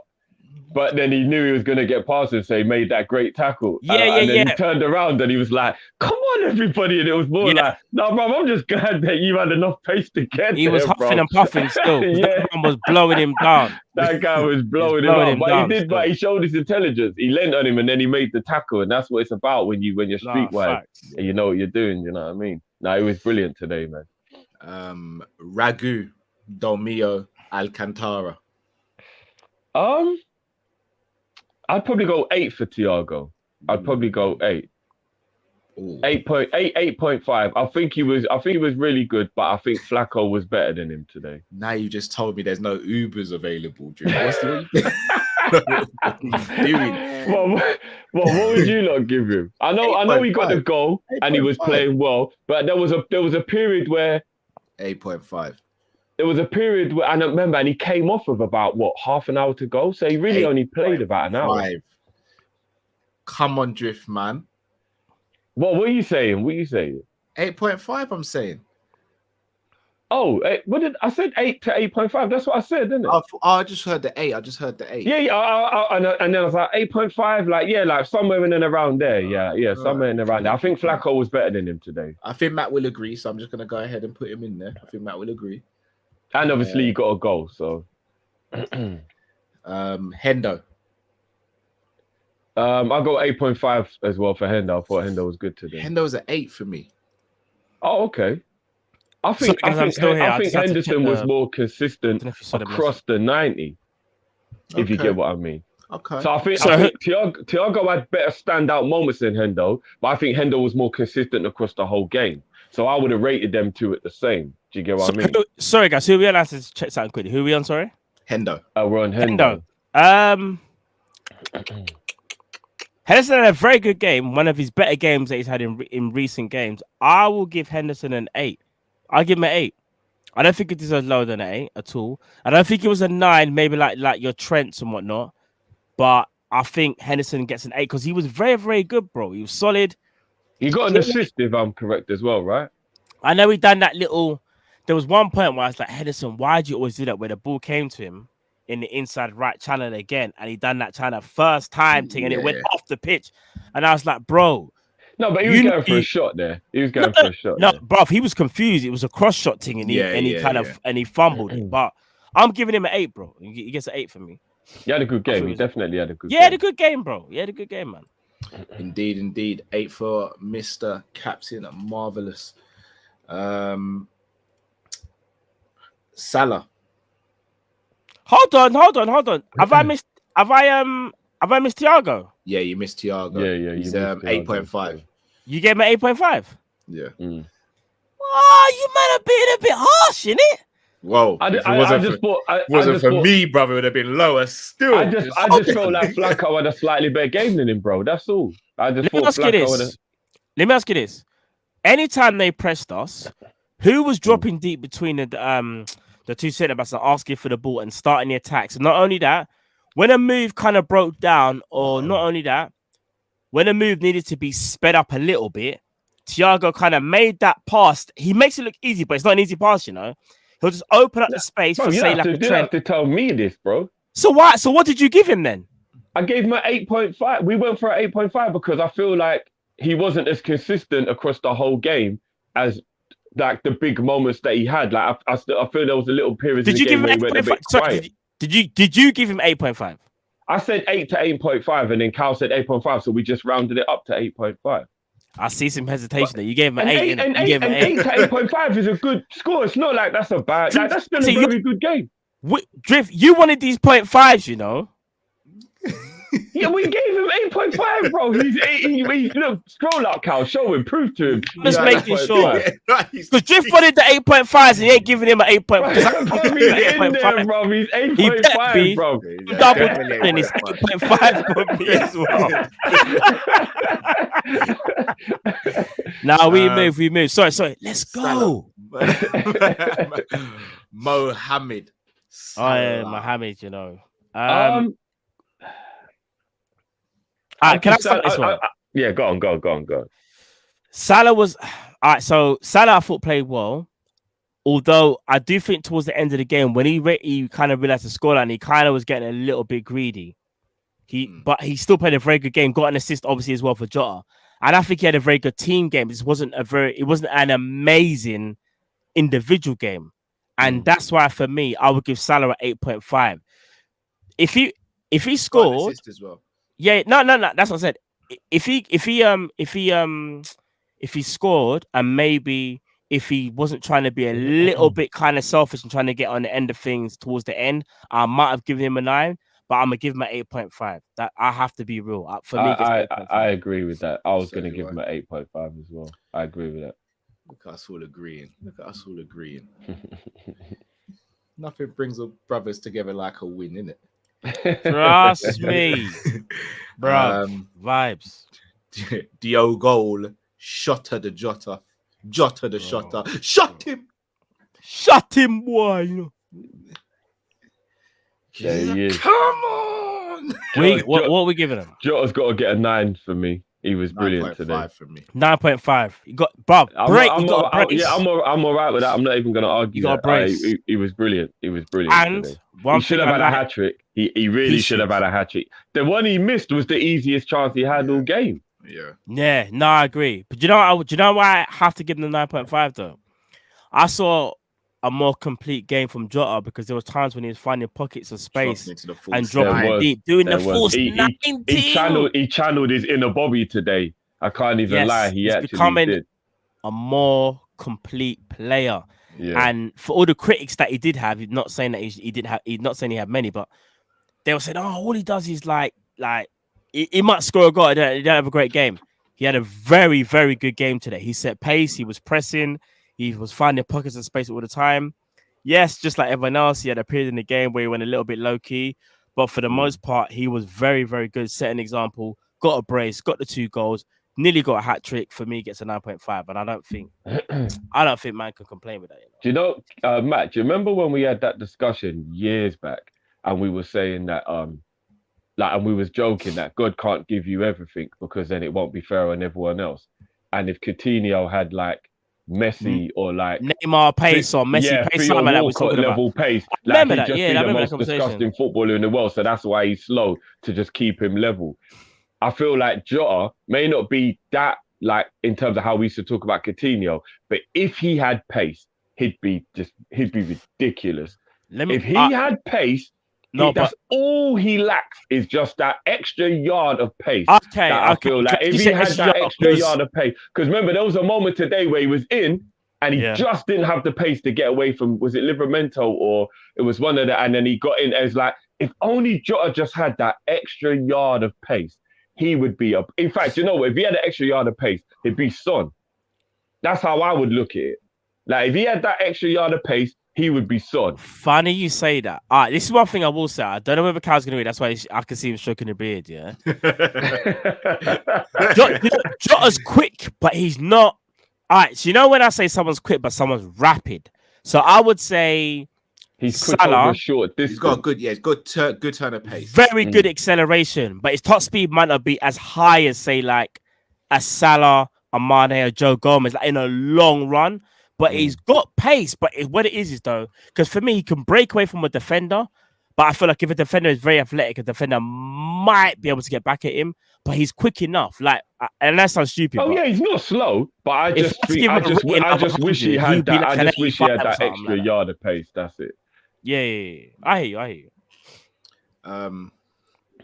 But then he knew he was going to get past him, so he made that great tackle. And then he turned around and he was like, come on, everybody. And it was more like, no, bro, I'm just glad that you had enough pace to get He was huffing and puffing still. That man was blowing him down. That guy was blowing him up. But he showed his intelligence. He leant on him and then he made the tackle. And that's what it's about when you're streetwise and you know what you're doing. You know what I mean? No, it was brilliant today, man. Ragu, Dolmio, Alcantara. I'd probably go 8 for Thiago. I'd probably go 8. 8.5. I think he was really good, but I think Flacco was better than him today. Now you just told me there's no Ubers available. What's the doing? What would you not give him? I know he got the goal and he was playing well, but there was a period where 8.5. There was a period where, and I remember, and he came off of about half an hour to go, so he really only played about an hour. 5. Come on, Drift, man. What are you saying? What are you saying? 8.5, I'm saying. Oh, what did I said? 8 to 8.5. That's what I said, didn't it? I just heard the 8. I just heard the 8. Yeah. And then I was like 8.5. Like, yeah, like somewhere in and around there. Yeah, somewhere in and around there. I think Flacco was better than him today. I think Matt will agree, so I'm just gonna go ahead and put him in there. I think Matt will agree. And obviously, you got a goal, so. Hendo. I got 8.5 as well for Hendo. I thought Hendo was good today. Hendo's an 8 for me. Oh, okay. I think Henderson was more consistent across the 90, if you get what I mean. Okay. So I think Thiago had better standout moments than Hendo, but I think Hendo was more consistent across the whole game. So I would have rated them two at the same. Do you get what I mean? Sorry, guys. Who are we on? I have to check something quickly. Who are we on? Sorry. Hendo. We're on Hendo. Henderson had a very good game. One of his better games that he's had in recent games. I will give Henderson an 8. I'll give him an 8. I don't think it deserves lower than an 8 at all. I don't think it was a 9, maybe like your Trents and whatnot. But I think Henderson gets an 8 because he was very, very good, bro. He was solid. He got an assist, if I'm correct, as well, right? I know he done that little. There was one point where I was like, Henderson, why do you always do that? Where the ball came to him in the inside right channel again, and he done that channel first time thing, and it went off the pitch. And I was like, bro. No, but he was going for a shot there. He was going for a shot. No, bro, he was confused. It was a cross shot thing, and he fumbled it. But I'm giving him an 8, bro. He gets an 8 for me. He had a good game. He definitely had a good game. Yeah, had a good game, bro. He had a good game, man. Indeed. 8 for Mr. Captain. Marvelous. Salah. Hold on. Have I missed Thiago? Yeah, you missed Thiago. Yeah. He's 8.5. You gave him an 8.5? Yeah. Oh, you might have been a bit harsh, innit? Whoa. I just thought me, brother, it would have been lower still. I just felt like Flacco had a slightly better game than him, bro. That's all. Let me ask you this. Anytime they pressed us, who was dropping deep between the two centre backs and asking for the ball and starting the attacks? And not only that, when a move kind of broke down, or not only that, when a move needed to be sped up a little bit, Thiago kind of made that pass. He makes it look easy, but it's not an easy pass, you know. He'll just open up the space for say like a Trent. You have to tell me this, bro. So why? So what did you give him then? I gave him an 8.5. We went for an 8.5 because I feel like he wasn't as consistent across the whole game as like the big moments that he had. Like I feel there was a little period in the game where he went a bit quiet. Did you give him 8.5? I said 8 to 8.5, and then Cal said 8.5, so we just rounded it up to 8.5. I see some hesitation there. You gave him an 8. And 8 to 8.5 is a good score. It's not like that's a bad. Like, that's still a very good game. Drift, you wanted these 0.5s, you know. Yeah, we gave him 8.5, bro. He's look, scroll up, Cal. Show him, prove to him. Just making sure. Because Drift wanted the 8.5s and he ain't giving him an 8.5. He's in there, bro. He's 8.5, bro. Double and he's 8.5 for me as well. Now we move. Sorry. Let's go. Mohammed. Oh yeah, Mohammed, you know. Can I start this one? Yeah, go on. Salah was all right. So Salah, I thought played well, although I do think towards the end of the game when he kind of realized the scoreline, he kind of was getting a little bit greedy. But he still played a very good game. Got an assist obviously as well for Jota, and I think he had a very good team game. It wasn't an amazing individual game, and that's why for me I would give Salah an 8.5. If he scored assist as well. Yeah, no. That's what I said. If he scored, and maybe if he wasn't trying to be a little bit kind of selfish and trying to get on the end of things towards the end, I might have given him a 9, but I'm gonna give him an 8.5. That I have to be real. For me, I agree with that. I was gonna give him an 8.5 as well. I agree with that. Look at us all agreeing. Nothing brings the brothers together like a win, innit? Trust me, bro. Vibes. Dio goal. Shotter the Jota. Jota the shotter. Shut him, boy. You know. Yeah, he is. Come on. What are we giving him? Jota's got to get a 9 for me. He was brilliant today. 9.5 for me. 9.5. You got bruv, break. You got a brace. I'm all right with that. I'm not even going to argue. You got a brace. He was brilliant. He was brilliant. And today. one He should thing have I had a like, hat trick. He really should have had a hat trick. The one he missed was the easiest chance he had all game. Yeah. Yeah, no, I agree. But do you know why I have to give him the 9.5 though? I saw a more complete game from Jota because there was times when he was finding pockets of space and dropping deep, doing the false 19. He channeled his inner Bobby today. I can't even lie. He actually becoming did. a more complete player. Yeah. And for all the critics that he did have, he's not saying that he did have. He's not saying he had many, but they were saying, "Oh, all he does is like he might score a goal. He don't have a great game." He had a very, very good game today. He set pace. He was pressing. He was finding pockets of space all the time. Yes, just like everyone else, he had a period in the game where he went a little bit low key, but for the most part, he was very, very good. Set an example. Got a brace. Got the 2 goals. Nearly got a hat trick. For me, gets a 9.5, and I don't think man can complain with that. Do you know, Matt? Do you remember when we had that discussion years back, and we were saying that, and we was joking that God can't give you everything because then it won't be fair on everyone else. And if Coutinho had like Messi or like Neymar pace or Messi pace, something like that we're talking level about. pace, Remember like that? he'd Yeah, just I be the remember most that disgusting footballer in the world. So that's why he's slow to just keep him level. I feel like Jota may not be that like in terms of how we used to talk about Coutinho, but if he had pace, he'd be ridiculous. If he had pace, that's all he lacks is just that extra yard of pace. Okay, I feel like if he had that extra yard of pace, because remember there was a moment today where he was in and he just didn't have the pace to get away from, was it Livramento or it was one of the, and then he got in. It's like if only Jota just had that extra yard of pace, he would be up. In fact, you know what? If he had an extra yard of pace, he'd be Son. That's how I would look at it. Like if he had that extra yard of pace, he would be Son. Funny you say that. All right, this is one thing I will say. I don't know whether Cal's going to read. That's why I can see him stroking the beard, yeah? Jota's quick, but he's not. All right, so you know when I say someone's quick, but someone's rapid? So I would say he's quick over short distance. He's got a good turn of pace. Very good acceleration, but his top speed might not be as high as, say, like a Salah, a Mane, or Joe Gomez, like in a long run. But he's got pace. But what it is though, because for me, he can break away from a defender. But I feel like if a defender is very athletic, a defender might be able to get back at him. But he's quick enough. Like, and that sounds stupid. Oh yeah, he's not slow. But I just wish he had that. I just wish he had that extra yard of pace. That's it. Yeah. I hear you.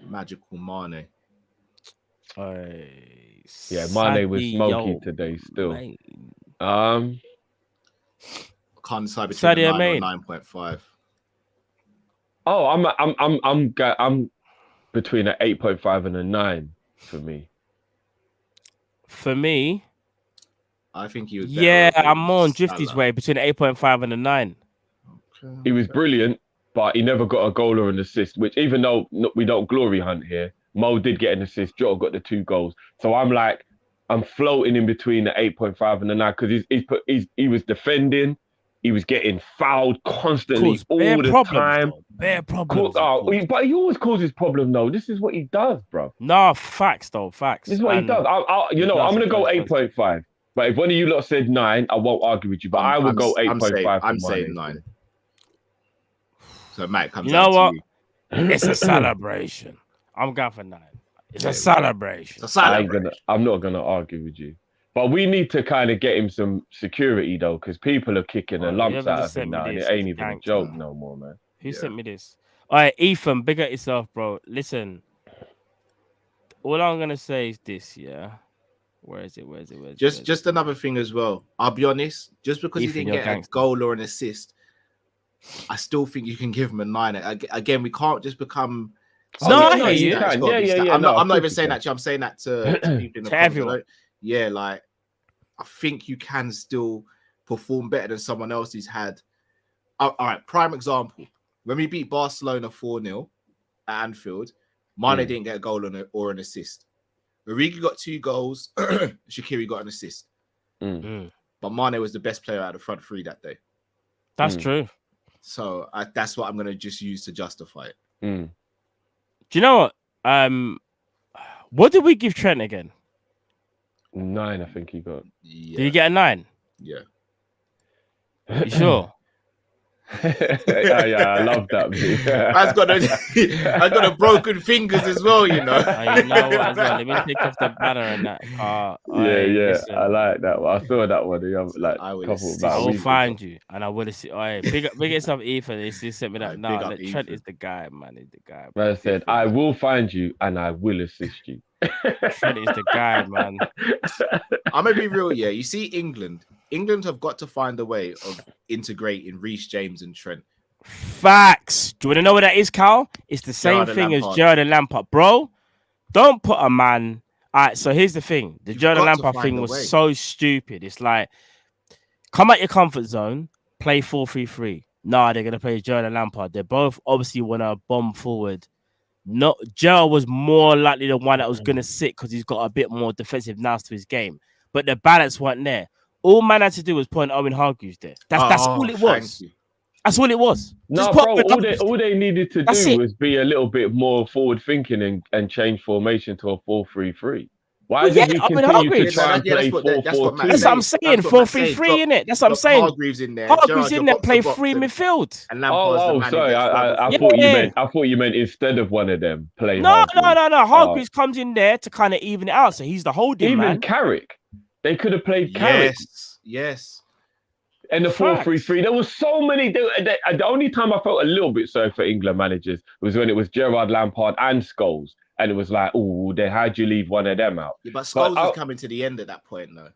Magical Mane. Yeah, Mane was smoky today still. Can't decide between 9 or 9.5. Oh, I'm between an 8.5 and a 9 for me. For me, I think he was. Yeah, I'm more on Drifty's way between 8.5 and a 9. Okay. He was brilliant, but he never got a goal or an assist. Which, even though we don't glory hunt here, Mo did get an assist. Jota got the 2 goals. So I'm floating in between the 8.5 and the 9 because he was defending. He was getting fouled constantly all the time. Bare problems. But he always causes problems, though. This is what he does, bro. No, facts, though. Facts. This is what he does. I'm going to go 8.5. But if one of you lot said 9, I won't argue with you. But I would go 8.5. I'm saying 9. So Matt comes. You know what? It's a celebration. I'm going for 9. It's a celebration. I'm not gonna argue with you. But we need to kind of get him some security though, because people are kicking the lumps out of him now. And it ain't even a joke no more, man. Who sent me this? All right, Ethan, big up yourself, bro. Listen, all I'm gonna say is this, yeah. Where is it? Just another thing as well. I'll be honest. Just because Ethan, he didn't get a goal or an assist, I still think you can give him a 9. Again, we can't just become. I hear you. I'm not even saying that to you. I'm saying that to people in the everyone. Yeah, like I think you can still perform better than someone else who's had. All right, prime example. When we beat Barcelona 4-0 at Anfield, Mane didn't get a goal or an assist. Origi got 2 goals. Shaqiri got an assist. But Mane was the best player out of the front 3 that day. That's true. So that's what I'm going to just use to justify it. Do you know what? What did we give Trent again? 9, I think he got. Yeah. Did you get a 9? Yeah. You sure? Yeah, I love that. I got a broken fingers as well, you know. You know what? As well, let me take off the banner and that. Listen, I like that one. I saw that one. Like I will couple assist about I a will week find you, and I will see. Big yourself, Ethan. He sent me that. Aye, No, big up Trent Ethan. is the guy, man. He's the guy. ago. I said, I will find you and I will assist you. Trent is the guy, man. I'm gonna be real, yeah. You see, England have got to find a way of integrating Reece James and Trent. Facts. Do you want to know what that is, Carl? It's the same Gerrard and thing as Lampard. Gerrard and Lampard, bro. Don't put a man. All right, so here's the thing: the You've Gerrard and got to Lampard find thing a was way. so stupid. It's like, come out your comfort zone, play 4-3-3. Nah, they're gonna play Gerrard and Lampard. They both obviously want to bomb forward. No, Gerrard was more likely the one that was gonna sit because he's got a bit more defensive nous to his game, but the balance wasn't there. All man had to do was put Owen Hargreaves there. That's all it was. Thank you. That's all it was. No, Just put bro, Owen Hargreaves all they needed to That's do it. was be a little bit more forward thinking and change formation to a 4-3-3. Why Well, did yeah, we Owen continue to Hargreaves. try and Yeah, play that's what Matt 4-4-2? That's what I'm saying. saying. That's what Matt 4-3-3, saying. innit? That's what I'm Got saying. Hargreaves in there. Hargreaves Gerrard, in your there, box play to box, free and midfield. Lampard's the man who Sorry, gets I further thought you Yeah. meant instead of one of them play. No. Hargreaves. Hargreaves comes in there to kind of even it out. So he's the holding Even man. Carrick, they could have played Carrick. Yes. And the Facts. 4-3-3, there was so many. The only time I felt a little bit sorry for England managers was when it was Gerrard, Lampard, and Scholes, and it was like, oh, then how'd you leave one of them out? Yeah, but Scholes was coming to the end at that point, though.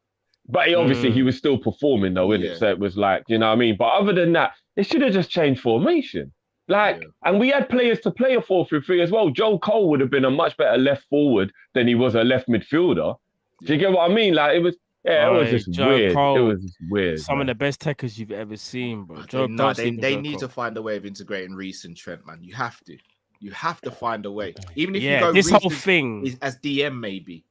But obviously he was still performing though, innit? Yeah. So it was like, you know what I mean? But other than that, they should have just changed formation. And we had players to play a 4-3-3 as well. Joe Cole would have been a much better left forward than he was a left midfielder. Do you get what I mean? Like it was. Yeah, it was just Joe weird. Cole, it was just weird. Some man. of the best techers you've ever seen, bro. They need to find a way of integrating Reece and Trent, man. You have to. You have to find a way. Even if you go this Reece whole thing as DM maybe,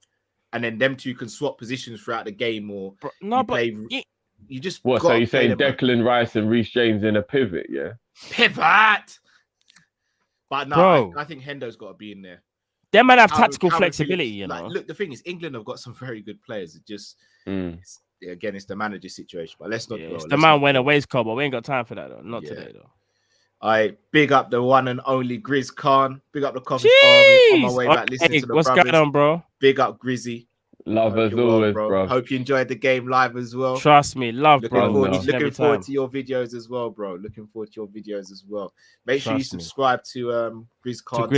and then them two can swap positions throughout the game, or you just what? So you're saying them, Declan Rice and Reece James in a pivot, yeah? Pivot. But no, Bro. I think Hendo's got to be in there. them man have Calvin tactical Phillips, flexibility, you know. Like, look, the thing is, England have got some very good players. It just again, it's the manager situation. But let's not. It's the man went away, Scott, but we ain't got time for that though. Not today though. I big up the one and only Grizz Khan. Big up the Kopish army on my way back listening to the what's brothers. going on, bro? Big up Grizzy. Love as always, bro. Hope you enjoyed the game live as well. Trust me, Looking bro. Looking forward to your videos as well, bro. Looking forward to your videos as well. Make sure you subscribe to Grizz Khan.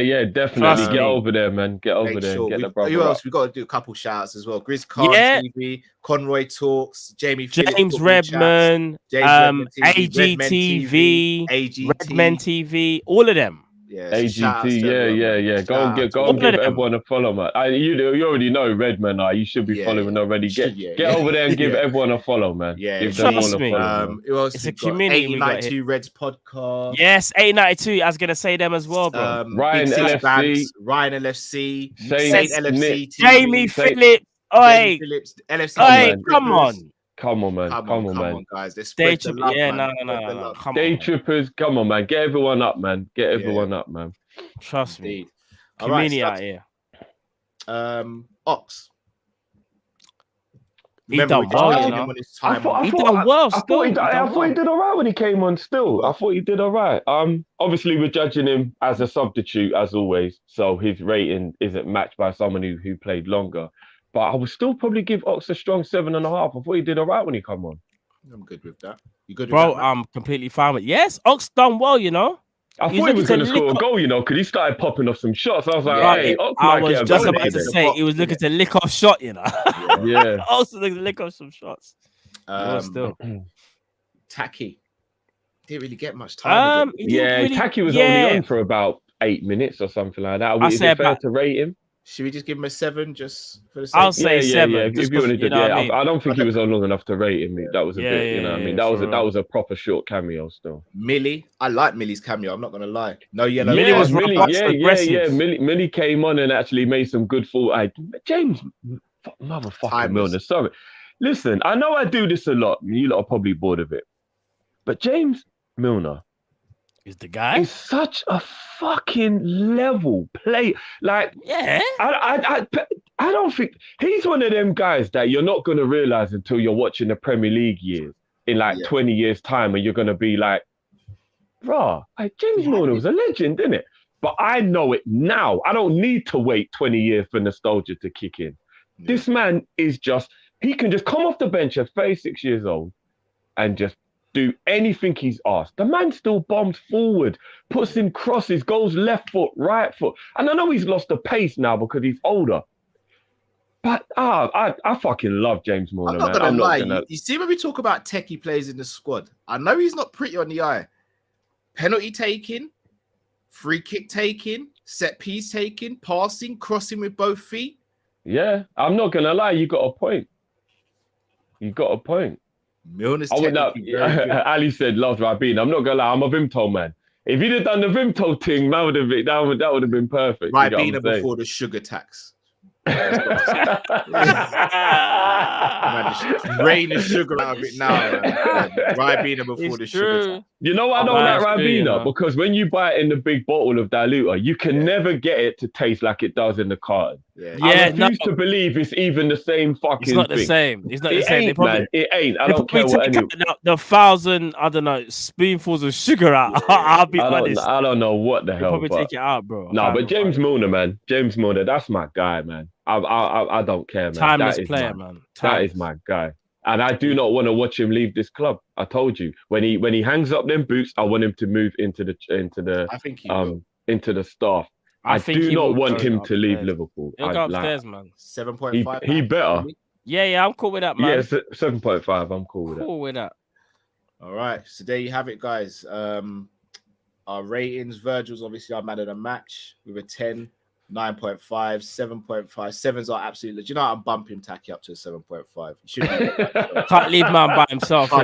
Yeah, definitely. Get over there, man. Get over there. Sure. Get the brother. Who else? Up. We got to do a couple shouts as well. Grizz Khan TV, Conroy Talks, James Redman, AGTV, Redman TV, all of them. Yeah, AGT, yeah. Go and give everyone a follow, man. You already know Redman. You should be following already. Get over there and give everyone a follow, man. Yeah, give them all a me. follow. Who else? It's a community. 892 Reds podcast. Yes, 892. I was gonna say them as well, bro. Ryan LFC, Ryan LFC, Saint LFC, Jamie Phillips. Oi, LFC. Come on. Come on, man. Come on, man. Guys. Day trippers. Yeah, no. Come Day on, trippers. Come on, man. Get everyone up, man. Get everyone up, man. Trust me. All right, community out here. Ox. He done well, you know. He done well. I thought he did all right when he came on. Still, I thought he did all right. Obviously we're judging him as a substitute as always, so his rating isn't matched by someone who played longer. But I would still probably give Ox a strong 7.5. I thought he did all right when he come on. I'm good with that. You good, bro? With that, I'm completely fine with. Yes, Ox done well, you know. I thought he was going to score a goal, you know, because he started popping off some shots. I was like, hey, Ox I might was get a just goal about to today. say he was looking to lick off shot, you know. Yeah. Ox was looking to lick off some shots. Still, Tacky didn't really get much time. Tacky was only on for about 8 minutes or something like that. Is it fair to rate him? Should we just give him a 7 just for the sake? I'll say 7. Yeah. If you want to, I don't think he was on long enough to rate him. That was a bit, you know what I mean? That was a proper short cameo still. Millie, I like Millie's cameo. I'm not gonna lie. No yellow. Millie was really, Millie came on and actually made some good James, motherfucking Milner. Sorry, listen, I know I do this a lot. You lot are probably bored of it, but James Milner, Is the guy? is such a fucking level play. Like, Yeah. I don't think he's one of them guys that you're not going to realize until you're watching the Premier League years in like 20 years' time, and you're going to be like, bruh, James Milner was a legend, didn't it? But I know it now. I don't need to wait 20 years for nostalgia to kick in. Yeah. This man is he can just come off the bench at 36 years old and just do anything he's asked. The man still bombs forward, puts in crosses, goes left foot, right foot. And I know he's lost the pace now because he's older. But I fucking love James Milner, man. I'm not gonna lie. You see when we talk about techie players in the squad, I know he's not pretty on the eye. Penalty taking, free kick taking, set piece taking, passing, crossing with both feet. Yeah, I'm not gonna lie. You got a point. Milner's Ali said loves Rabin. I'm not gonna lie, I'm a Vimto man. If he'd have done the Vimto thing, that would have been perfect. Rabin before the sugar tax. Rain the sugar out of it now. Ribena before the sugar. You know why I don't like Ribena? Because when you buy it in the big bottle of diluter, you can never get it to taste like it does in the carton. I refuse to believe it's even the same fucking It's not thing. the same. It's not the same. Ain't, man. It ain't. I don't care what anyone. The 1,000, I don't know, spoonfuls of sugar out. I'll be honest. I don't know what the hell. Probably take it out, bro. No, but James Milner, man. James Milner, that's my guy, man. I don't care, man. Timeless player, man. That is my guy. And I do not want to watch him leave this club. I told you. When he hangs up them boots, I want him to move into the staff. I do not want him to leave Liverpool. He'll go upstairs, man. 7.5. He better. Yeah, I'm cool with that, man. Yeah, 7.5. I'm cool with that. Cool with that. All right. So there you have it, guys. Our ratings. Virgil's obviously our man of the match with a 10. 9.5, 7.5. 7s are absolutely. Do you know I'm bumping Taki up to a 7.5? Can't leave man by himself. You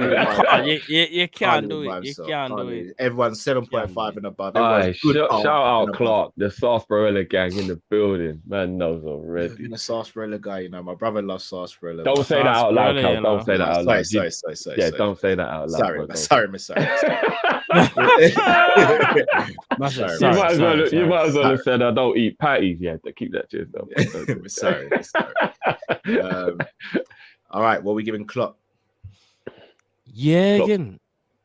can't do it. You can't do it. Everyone's 7.5 and above. Shout out Clark, the Sarsaparilla gang in the building. Man knows already. Being a Sarsaparilla guy, you know. My brother loves Sarsaparilla. Don't say that out loud, Cal. Don't say that out loud. Sorry. Yeah, don't say that out loud. Sorry. You might as well have said I don't eat patties. Yeah, to keep that to yourself. Sorry. All right, what are we giving Klopp?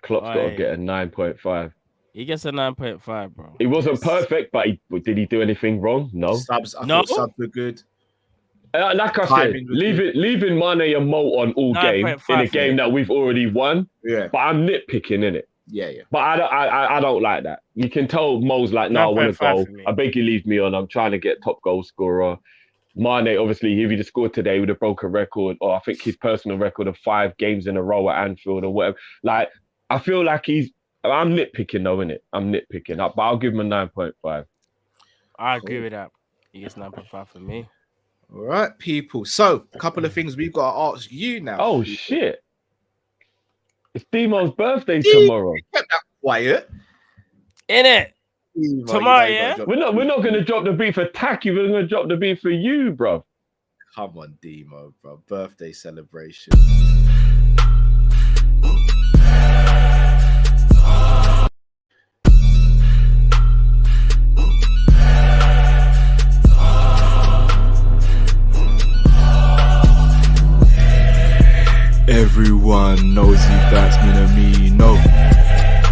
Klopp's got to get a 9.5. He gets a 9.5, bro. He wasn't perfect, but did he do anything wrong? No. Subs were good. Like I said, leaving Mane and Mo on all game in a game that we've already won. Yeah. But I'm nitpicking, innit? Yeah. But I don't like that. You can tell Mo's like, no, I want to go. I beg you, leave me on. I'm trying to get top goal scorer. Mane, obviously, if he'd have scored today, he would have broken a record, or I think his personal record of 5 games in a row at Anfield or whatever. Like, I feel like I'm nitpicking though, innit? I'm nitpicking up, but I'll give him a 9.5. I agree with that. He gets 9.5 for me. All right, people. So, a couple of things we've got to ask you now. Oh, shit. It's Demo's birthday tomorrow. Kept that quiet. Innit? Tomorrow, yeah? We're not going to drop the beat for Taki. We're going to drop the beat for you, bro. Come on, Demo, bro. Birthday celebration. Everyone knows he batsman and me, no.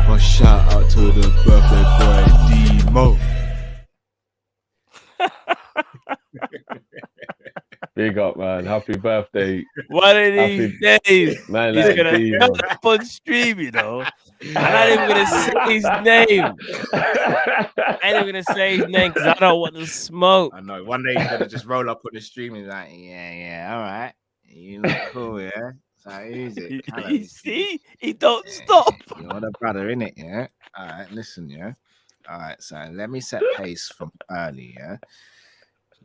But shout out to the birthday boy, Demo. Big up, man. Happy birthday. One of these days, man, he's going to come up on stream, you know. I'm not even going to say his name. I ain't even going to say his name because I don't want to smoke. I know. One day he's going to just roll up on the stream and like, yeah, all right. You look cool, yeah? So who's it? You see? He don't stop. You're the brother, innit, yeah? All right, listen, yeah? All right, so let me set pace from early, yeah?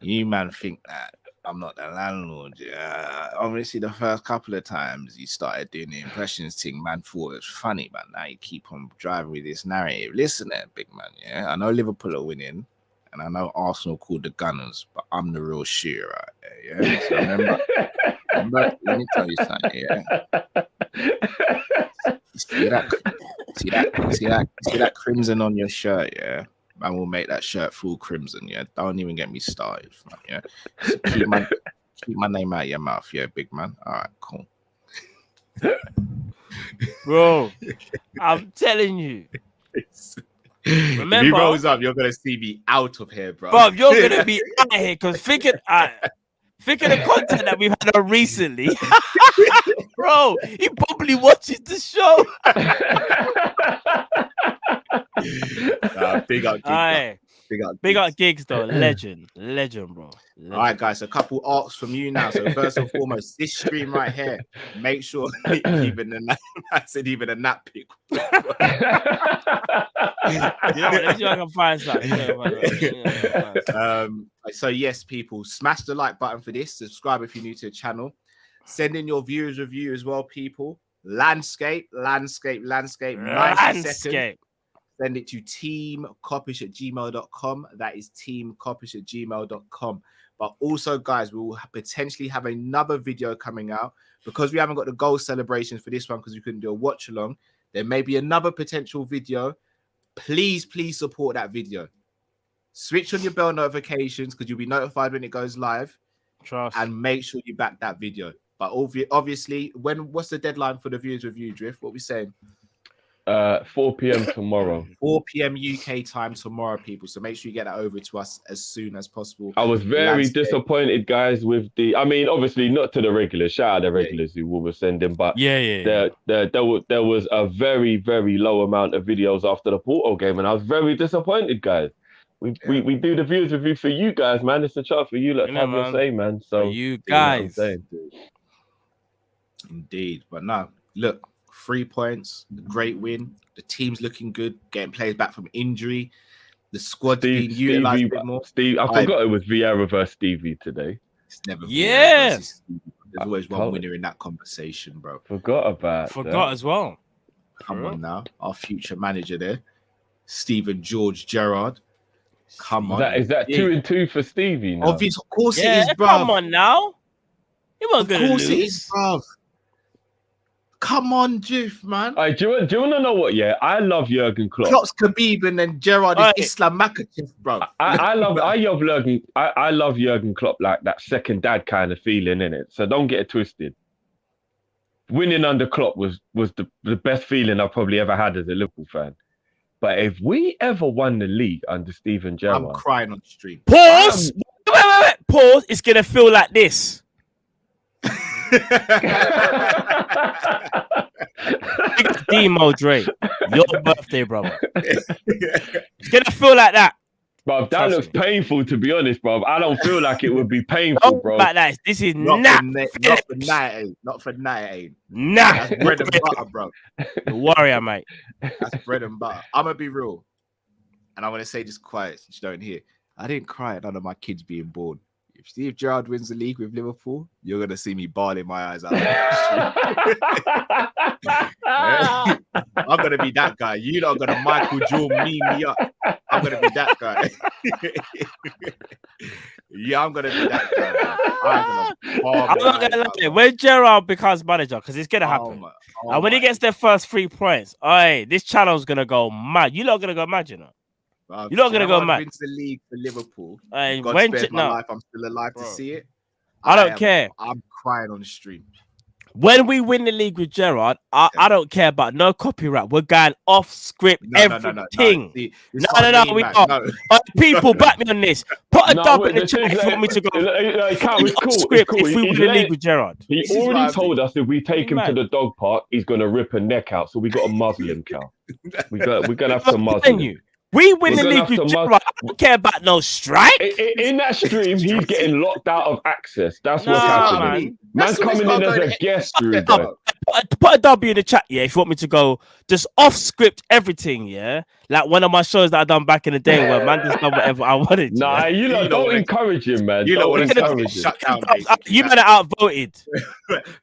You, man, think that I'm not the landlord, yeah? Obviously, the first couple of times you started doing the impressions thing, man, thought it was funny, man. Now you keep on driving with this narrative. Listen there, big man, yeah? I know Liverpool are winning, and I know Arsenal called the Gunners, but I'm the real shooter out there, yeah? So remember... Let me tell you something, yeah. See that crimson on your shirt, yeah? Man will make that shirt full crimson, yeah. Don't even get me started, fam, yeah. So keep my name out of your mouth, yeah, big man. All right, cool. Bro, I'm telling you. Remember, if he rolls up, you're gonna see me out of here, bro. Bro, you're gonna be out of here because think of the content that we've had on recently. Bro, he probably watches the show. Big up, Aye. Big up gigs though. Legend, bro. Legend. All right, guys. A couple asks from you now. So first and foremost, this stream right here. Make sure even a nap pick. Let's see if I can find something. So yes, people, smash the like button for this. Subscribe if you're new to the channel. Send in your viewers review as well, people. Landscape. 90 seconds. Send it to teamkopish@gmail.com. That is teamkopish@gmail.com. But also, guys, we will potentially have another video coming out because we haven't got the goal celebrations for this one because we couldn't do a watch along. There may be another potential video. Please support that video. Switch on your bell notifications because you'll be notified when it goes live. Trust. And make sure you back that video. But obviously, what's the deadline for the viewers review, Drift? What are we saying? 4 p.m. tomorrow. 4 p.m. UK time tomorrow, people. So make sure you get that over to us as soon as possible. I was very disappointed, guys, with I mean, obviously not to the regulars. Shout out the regulars who were sending, but there was a very, very low amount of videos after the Porto game, and I was very disappointed, guys. We do the viewers review for you guys, man. It's a chance for you, like have your say, man. So for you guys, indeed. But no, look. 3 points, great win. The team's looking good, getting players back from injury. The squad's being utilized a bit more. I forgot it was Vieira versus Stevie today. It's never Yes. There's always one winner in that conversation, bro. Forgot as well. Come on now. Our future manager there, Stephen George Gerrard. Come on. Is that 2-2 for Stevie now? Of course it is, bro. Come on now. You weren't going to lose. Of course it is, bro. Come on, Juf, man. All right, do you want to know what? Yeah, I love Jurgen Klopp. Klopp's Khabib and then Gerrard is Islam Makhachev, bro. I love Jurgen Klopp, like that second dad kind of feeling in it. So don't get it twisted. Winning under Klopp was the best feeling I've probably ever had as a Liverpool fan. But if we ever won the league under Steven Gerrard, I'm crying on the stream. Pause. Wait. Pause. It's gonna feel like this. Demo Dre, your birthday, brother. It's gonna feel like that. Bro, that looks painful, to be honest, bro. I don't feel like it would be painful, bro. Like that. This is not for night. Not for night. Nah. That's bread and butter, bro. Warrior, mate. That's bread and butter. I'm gonna be real, and I'm gonna say this quiet since you don't hear. I didn't cry at none of my kids being born. If Steve Gerrard wins the league with Liverpool, you're gonna see me bawling my eyes out. I'm gonna be that guy. You're not gonna Michael Jordan me up. I'm gonna be that guy. Yeah, I'm gonna be that guy. I'm not gonna lie. When Gerrard becomes manager, because it's gonna happen, and when he gets their first 3 points, this channel's gonna go mad. You're not gonna go mad, you know. You're not gonna go mad. Wins the league for Liverpool. When spares my life, I'm still alive to see it. I don't care. I'm crying on the stream. When we win the league with Gerrard, I don't care about no copyright. We're going off script, everything. No, we are. People, back me on this. Put a dub in the chat if you want me to go. Off script if we win the league with Gerrard. He already told us if we take him to the dog park, he's gonna rip a neck out. So we got to muzzle him, Cal. We're gonna have to muzzle him. We win the league with Gerrard. I don't care about no strike. In that stream, he's getting locked out of access. That's what's happening. Man's coming in as a guest, Drew. Put a W in the chat, yeah, if you want me to go just off script everything, yeah? Like one of my shows that I done back in the day where man just done whatever I wanted. Nah, you don't encourage him, man. You don't encourage him. You man are outvoted.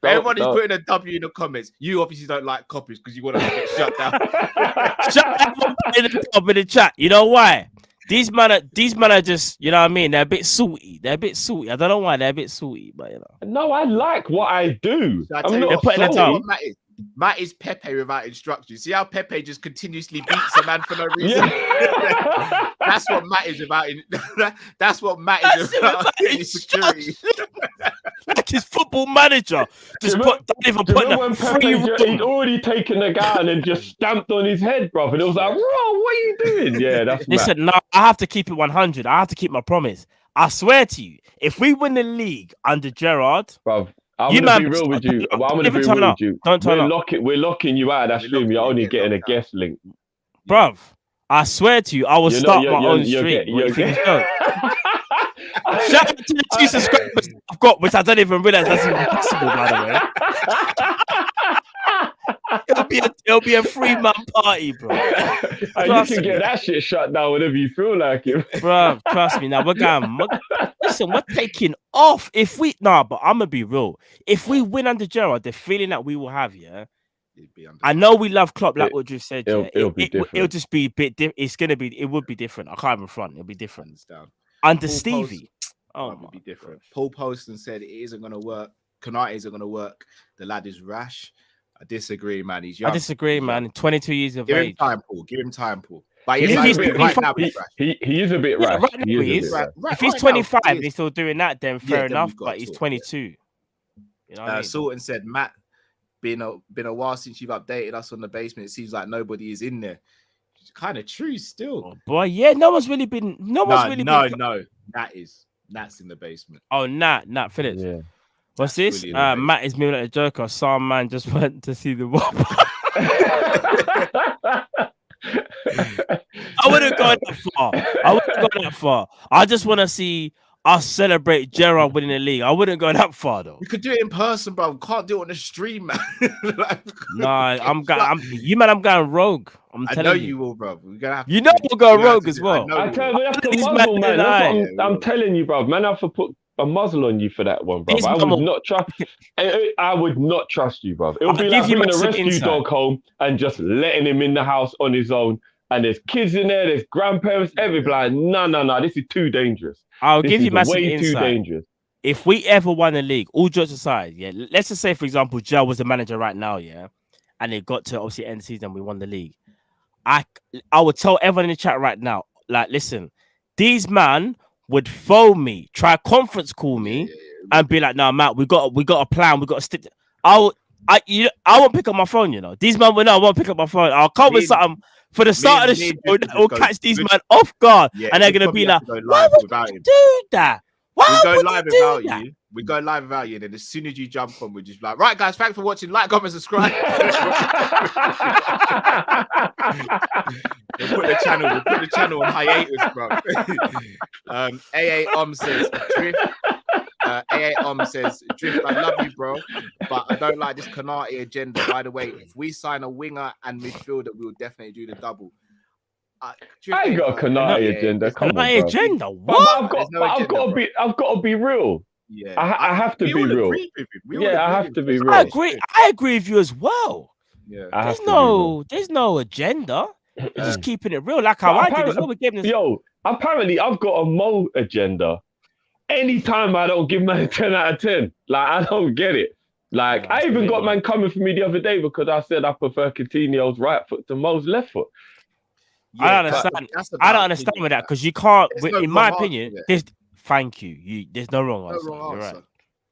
Everybody's putting a W in the comments. You obviously don't like Kopish because you want to get shut down. Shut down in the chat. You know why? These men are just, you know what I mean? They're a bit salty. I don't know why they're a bit salty, but you know. No, I like what I do. They're putting it down. Matt is Pepe without instructions. See how Pepe just continuously beats a man for no reason? Yeah. That's what Matt is about. That's what Matt is about. Insecurity. Like his football manager. Just Do you put remember when the Pepe free he'd already taken the guy and then just stamped on his head, bro? And it was like, bro, what are you doing? Yeah, that's Matt. Listen, no, I have to keep it 100. I have to keep my promise. I swear to you, if we win the league under Gerrard, Bro, I'm You gonna man- be real with you. I'm gonna Even be turn real up. with you. Don't turn up. We're locking you out of that We're stream. locking You're you, only yeah, getting a locked out. guest link. bruv, I swear to you, I will You're start not- my you're- own you're stream. get- What, you're you think get- it's joke? Shout out to the 2 subscribers I've got, which I don't even realize that's even possible, by the way. It'll be a 3-man party, bro. And you Trust can me. get that shit shut down whenever you feel like it. Bro, trust me. Now we're taking off. But I'm gonna be real. If we win under Gerrard, the feeling that we will have, yeah. I know we love Klopp, like what you said. It'll be different. It'll just be a bit different. It would be different. I can't even front. It'll be different. Down. Under Paul Stevie. Oh, That would be my different. Paul Poston said it isn't going to work. Konate isn't going to work. The lad is rash. I disagree, man. He's young. I disagree, man. 22 years of Give him age. time, Paul. Give him time, Paul. But If he's he's right 25 now, he's rash. He is a bit Yeah, rash. right now he a is. bit rash. Right If he's now, 25 he and is. he's still doing that, then fair then enough. we've got But to he's talk, 22. You know what I mean? Sultan said, Matt, been a while since you've updated us on the basement. It seems like nobody is in there. It's kind of true still. Oh, boy, yeah, no one's really been. No. That's in the basement. Oh, Nat Phillips. Yeah. What's That's this? really in the Matt is moving like a joker. Some man just went to see the Wop. I wouldn't go that far. I just want to see us celebrate Gerrard winning the league. I wouldn't go that far though. We could do it in person, bro. We can't do it on the stream, man. Nah, I'm going rogue. I know you will, bro. We're gonna have to we'll go rogue as well. I tell you, we have to These muzzle, men man. lie. That's what I'm telling you, bro. Man, I have to put a muzzle on you for that one, bro. These I men would will- not trust. I would not trust you, bro. It would I'll be give like you bringing a massive rescue insight. dog home and just letting him in the house on his own. And there's kids in there, there's grandparents, everybody. Like, no, this is too dangerous. I'll This give you is massive way too insight. dangerous. If we ever won the league, all jokes aside, yeah, let's just say, for example, Joe was the manager right now, yeah, and it got to obviously end the season, we won the league. I would tell everyone in the chat right now, like, listen, these man would phone me, try conference call me, and be like, "No, Matt, we got a plan, we got to stick." I won't pick up my phone, you know. These man I won't pick up my phone. I'll come with something for the start of the show that will catch these man off guard, and they're gonna be like, "Why would you do that? Why We go would live you do without that?" you. We go live without you, and then as soon as you jump on, we're just like, right, guys, thanks for watching. Like, comment, subscribe. We'll put the channel on hiatus, bro. AA says Drift. AA says Drift. I love you, bro, but I don't like this Konate agenda. By the way, if we sign a winger and midfielder, we will definitely do the double. I ain't got a Konate agenda. Come on, bro. Agenda? But What? I've got to be real. Yeah, I have to we be all real. agree with him. We all Yeah, I agree have with to him. be real. I agree with you as well. Yeah. I have There's to be real. there's no agenda. You're just keeping it real, like how But I did. As well. We gave this. Yo, apparently I've got a Mo agenda. Anytime I don't give man a 10 out of 10. Like, I don't get it. Like, Yeah, I even really got man coming for me the other day because I said I prefer Coutinho's right foot to Mo's left foot. I don't understand. I don't understand with that because you can't. There's no In my wrong opinion, answer, there's. Thank you. There's no wrong No answer. wrong You're answer. right.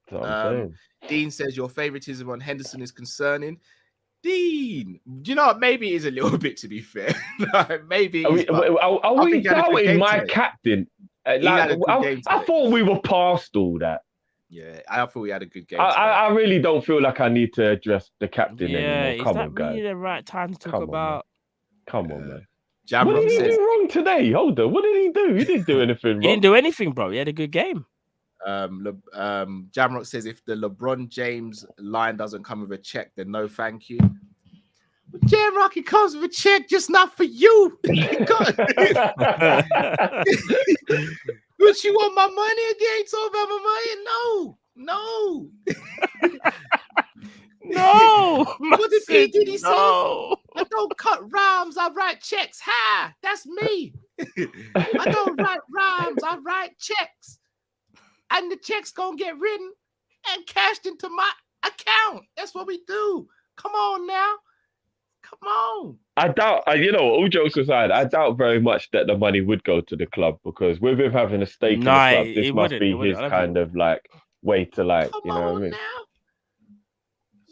That's what I'm saying. Dean says your favoritism on Henderson is concerning. Dean, do you know what? Maybe it is a little bit, to be fair. Like, maybe. Are we think he had a good doubting game my today. captain? had a good game I today. thought we were past all that. Yeah, I thought we had a good game. I really don't feel like I need to address the captain Yeah, anymore. is Come that on, guys. really the right time to talk Come on, about? Come on, man. What Jamrock did he says, do wrong today? Hold on. What did he do? He didn't do anything He wrong. didn't do anything, bro. He had a good game. Jamrock says if the LeBron James line doesn't come with a check, then no thank you. But Jamrock, it comes with a check, just not for you. But you want my money again? Talk about my money? No. No. What did P. Diddy say? No. I don't cut rhymes, I write checks. Ha! That's me. I don't write rhymes, I write checks. And the checks gonna get written and cashed into my account. That's what we do. Come on now. Come on. I doubt, all jokes aside, I doubt very much that the money would go to the club because with him having a stake in the Nah, club, it this must wouldn't, be it wouldn't. his I don't kind think- of like way to like, Come you know what I on mean? now.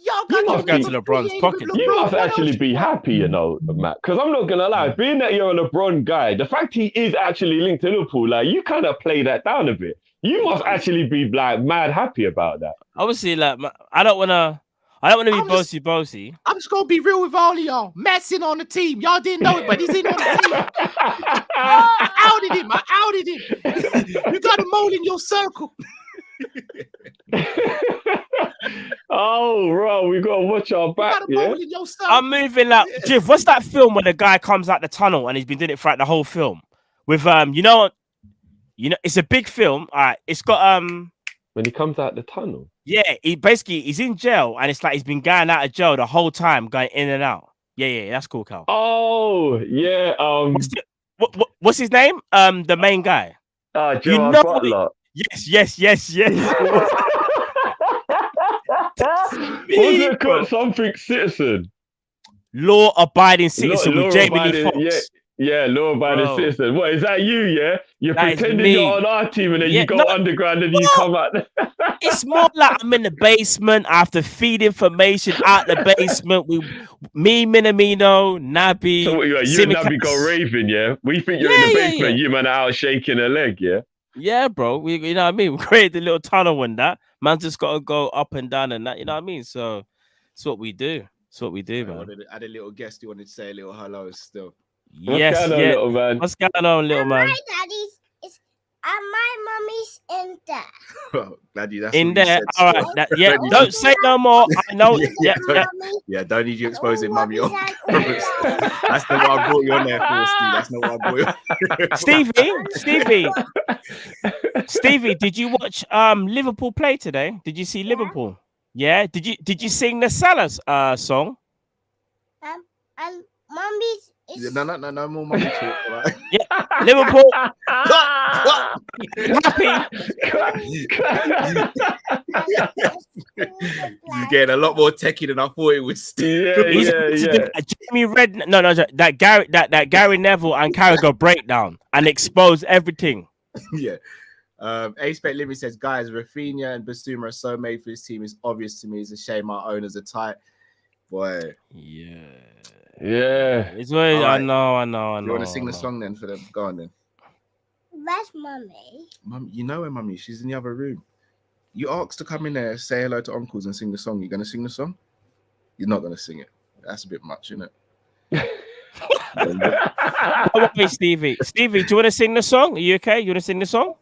Y'all You got must go be- to LeBron's pocket. You must actually be happy, Matt. Because I'm not gonna lie, being that you're a LeBron guy, the fact he is actually linked to Liverpool, like you kind of play that down a bit. You must actually be like mad happy about that. Obviously, like I don't wanna be I'm just- bossy. I'm just gonna be real with all of y'all. Matt's in on the team. Y'all didn't know it, but he's in on the team. I outed him. You got a mole in your circle. Oh, bro, we gotta watch our You back, got a yeah. mole in your circle. I'm moving like Jiv. What's that film where the guy comes out the tunnel and he's been doing it throughout the whole film? With it's a big film. All right, it's got When he comes out the tunnel. yeah, he's in jail and it's like he's been going out of jail the whole time, going in and out. Yeah, that's cool, Cal. Oh, yeah. What's his name? The main guy. Gerard know Butler. Yes. Was it called something citizen? Law-abiding citizen with Jamie Lee Law-abiding, Foxx. Yeah, law-abiding Bro. citizen. What, is that you, yeah? You're That is pretending me. you're on our team and then Yeah, you go no, underground and you come out. It's more like I'm in the basement. I have to feed information out the basement. Me, Minamino, Nabi. So what, you and Simicast. Nabi go raving, yeah? We think you're in the Yeah, basement, yeah. you man are out shaking a leg, yeah? Yeah, bro. You know what I mean? We created a little tunnel and that. Man just got to go up and down and that. You know what I mean? So it's what we do. It's what we do, man. I had a little guest who wanted to say a little hello still. Yes, What's going on, yeah. little man? What's going on, little man? My daddy's is my mommy's in there. Gladdy, that's In what you there. said All still. right. Yeah. Gladdy, Don't say no more. I know. Yeah, Yeah. Yeah, don't need you exposing mummy on. Mommy's That's not what I brought you on there for, Steve. That's not what I brought you on. Stevie, did you watch Liverpool play today? Did you see Liverpool? Yeah. Did you sing the Salah song? And mommy's is No more mummy talk. All right? Liverpool You're getting a lot more techie than I thought it would. Steve. He's Jamie Red. No, that Gary Neville and Carragher breakdown and expose everything. Yeah. A-Spec Living says, guys, Rafinha and Basuma are so made for this team. It's obvious to me. It's a shame our owners are tight. Boy. Yeah. Yeah. It's very, All I right. know. You want to sing the song then for them? Go on then. where's mommy? Mum, you know where mummy is. She's in the other room. You asked to come in there, say hello to uncles and sing the song. You're going to sing the song? You're not going to sing it. That's a bit much, isn't it? Stevie, do you want to sing the song? Are you okay? You want to sing the song?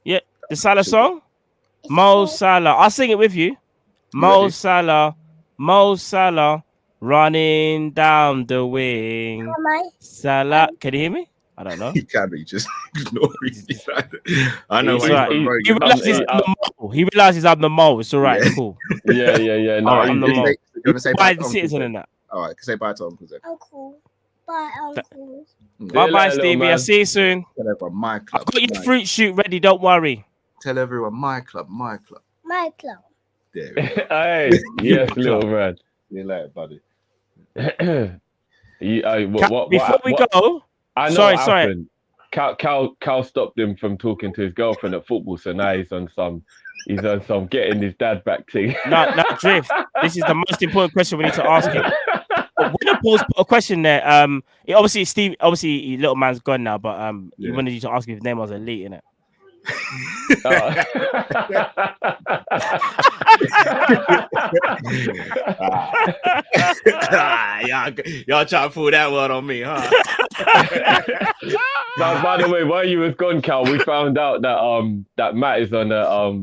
Yeah. The Salah song? It's Mo called- Salah. I'll sing it with you. Mo Salah, running down the wing. Mama, Salah. Can you hear me? I don't know. You can be just ignore it. I know It's why all right. he's He realizes I'm the mole. He realizes I'm the mole. It's all right. Yeah. Cool. Yeah. No, All right, I'm the you mole. want to say bye By to the uncles citizen then? and that. All right, say bye to uncles then. uncle. Bye, uncle. Bye bye, little Stevie. man. I'll see you soon. Tell everyone my club. I've got your my- fruit shoot ready. Don't worry. Tell everyone my club, my club. My club. There we go. Hey, yes, little man. See you later, buddy. Before we go, I know Sorry, what sorry. happened. Cal stopped him from talking to his girlfriend at football, so now he's on some getting his dad back thing. no, Drift. This is the most important question we need to ask him. Winner Paul's put a question there. Obviously, little man's gone now, but he Yeah. wanted you to ask if his name was Elite, innit? Y'all trying to pull that one on me, huh? By the way, while you was gone, Cal, we found out that that Matt is on a law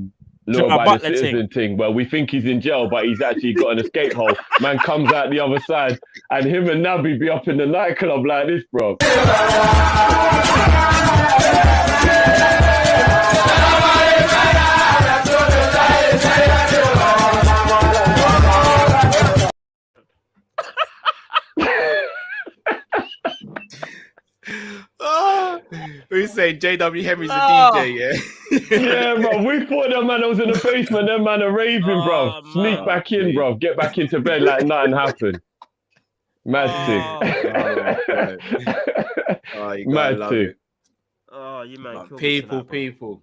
Gerard by Butler the citizen thing where we think he's in jail, but he's actually got an escape hole. Man comes out the other side, and him and Nabi be up in the nightclub like this, bro. Oh, he saying JW Henry's the Oh. DJ, yeah? Yeah, bro. We thought that man was in the basement. Them man are raving, bro. Oh, Sneak man. back in, bro. Get back into bed like nothing happened. Mad Oh, you gotta Mad love too. it. Oh, you man. But people,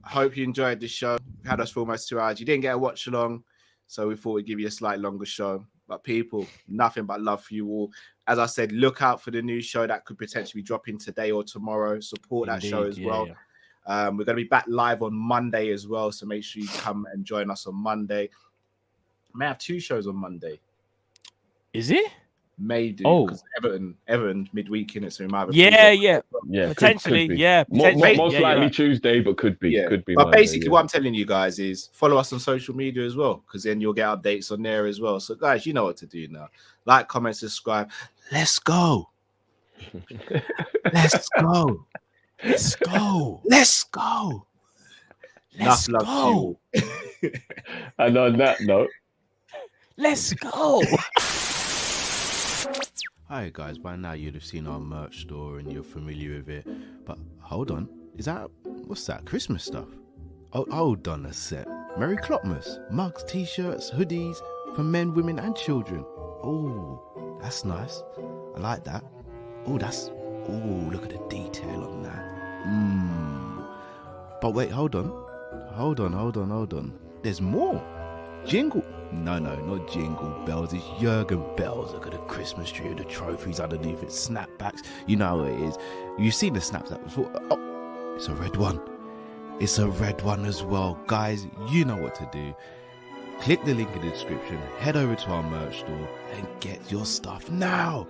I hope you enjoyed the show. We had us for almost 2 hours. You didn't get a watch along, so we thought we'd give you a slightly longer show. But people, nothing but love for you all. As I said, look out for the new show that could potentially be dropping today or tomorrow. Support that show as well. Yeah. We're going to be back live on Monday as well, so make sure you come and join us on Monday. May have 2 shows on Monday. Is it? May do. Oh. Because Everton midweek in it, so we might have a Yeah. Yeah, Potentially, could be. yeah. Most Potentially. likely Right. Tuesday, but could be. Yeah. Could be. But Monday, basically, what I'm telling you guys is follow us on social media as well, because then you'll get updates on there as well. So, guys, you know what to do now. Like, comment, subscribe. Let's go. Let's go. Let's go. Let's go. Let's Enough love to you all. And on that note, Let's go. Hi guys, by now you'd have seen our merch store and you're familiar with it. But hold on, what's that, Christmas stuff? Oh, hold on a sec. Merry Klopmas, mugs, t-shirts, hoodies for men, women and children. Oh, that's nice. I like that. Oh, look at the detail on that. But wait, hold on. There's more. Jingle. No, not jingle bells. It's Jurgen bells. Look at the Christmas tree with the trophies underneath it. Snapbacks. You know how it is. You've seen the snaps that before. Oh, it's a red one. It's a red one as well. Guys, you know what to do. Click the link in the description. Head over to our merch store and get your stuff now.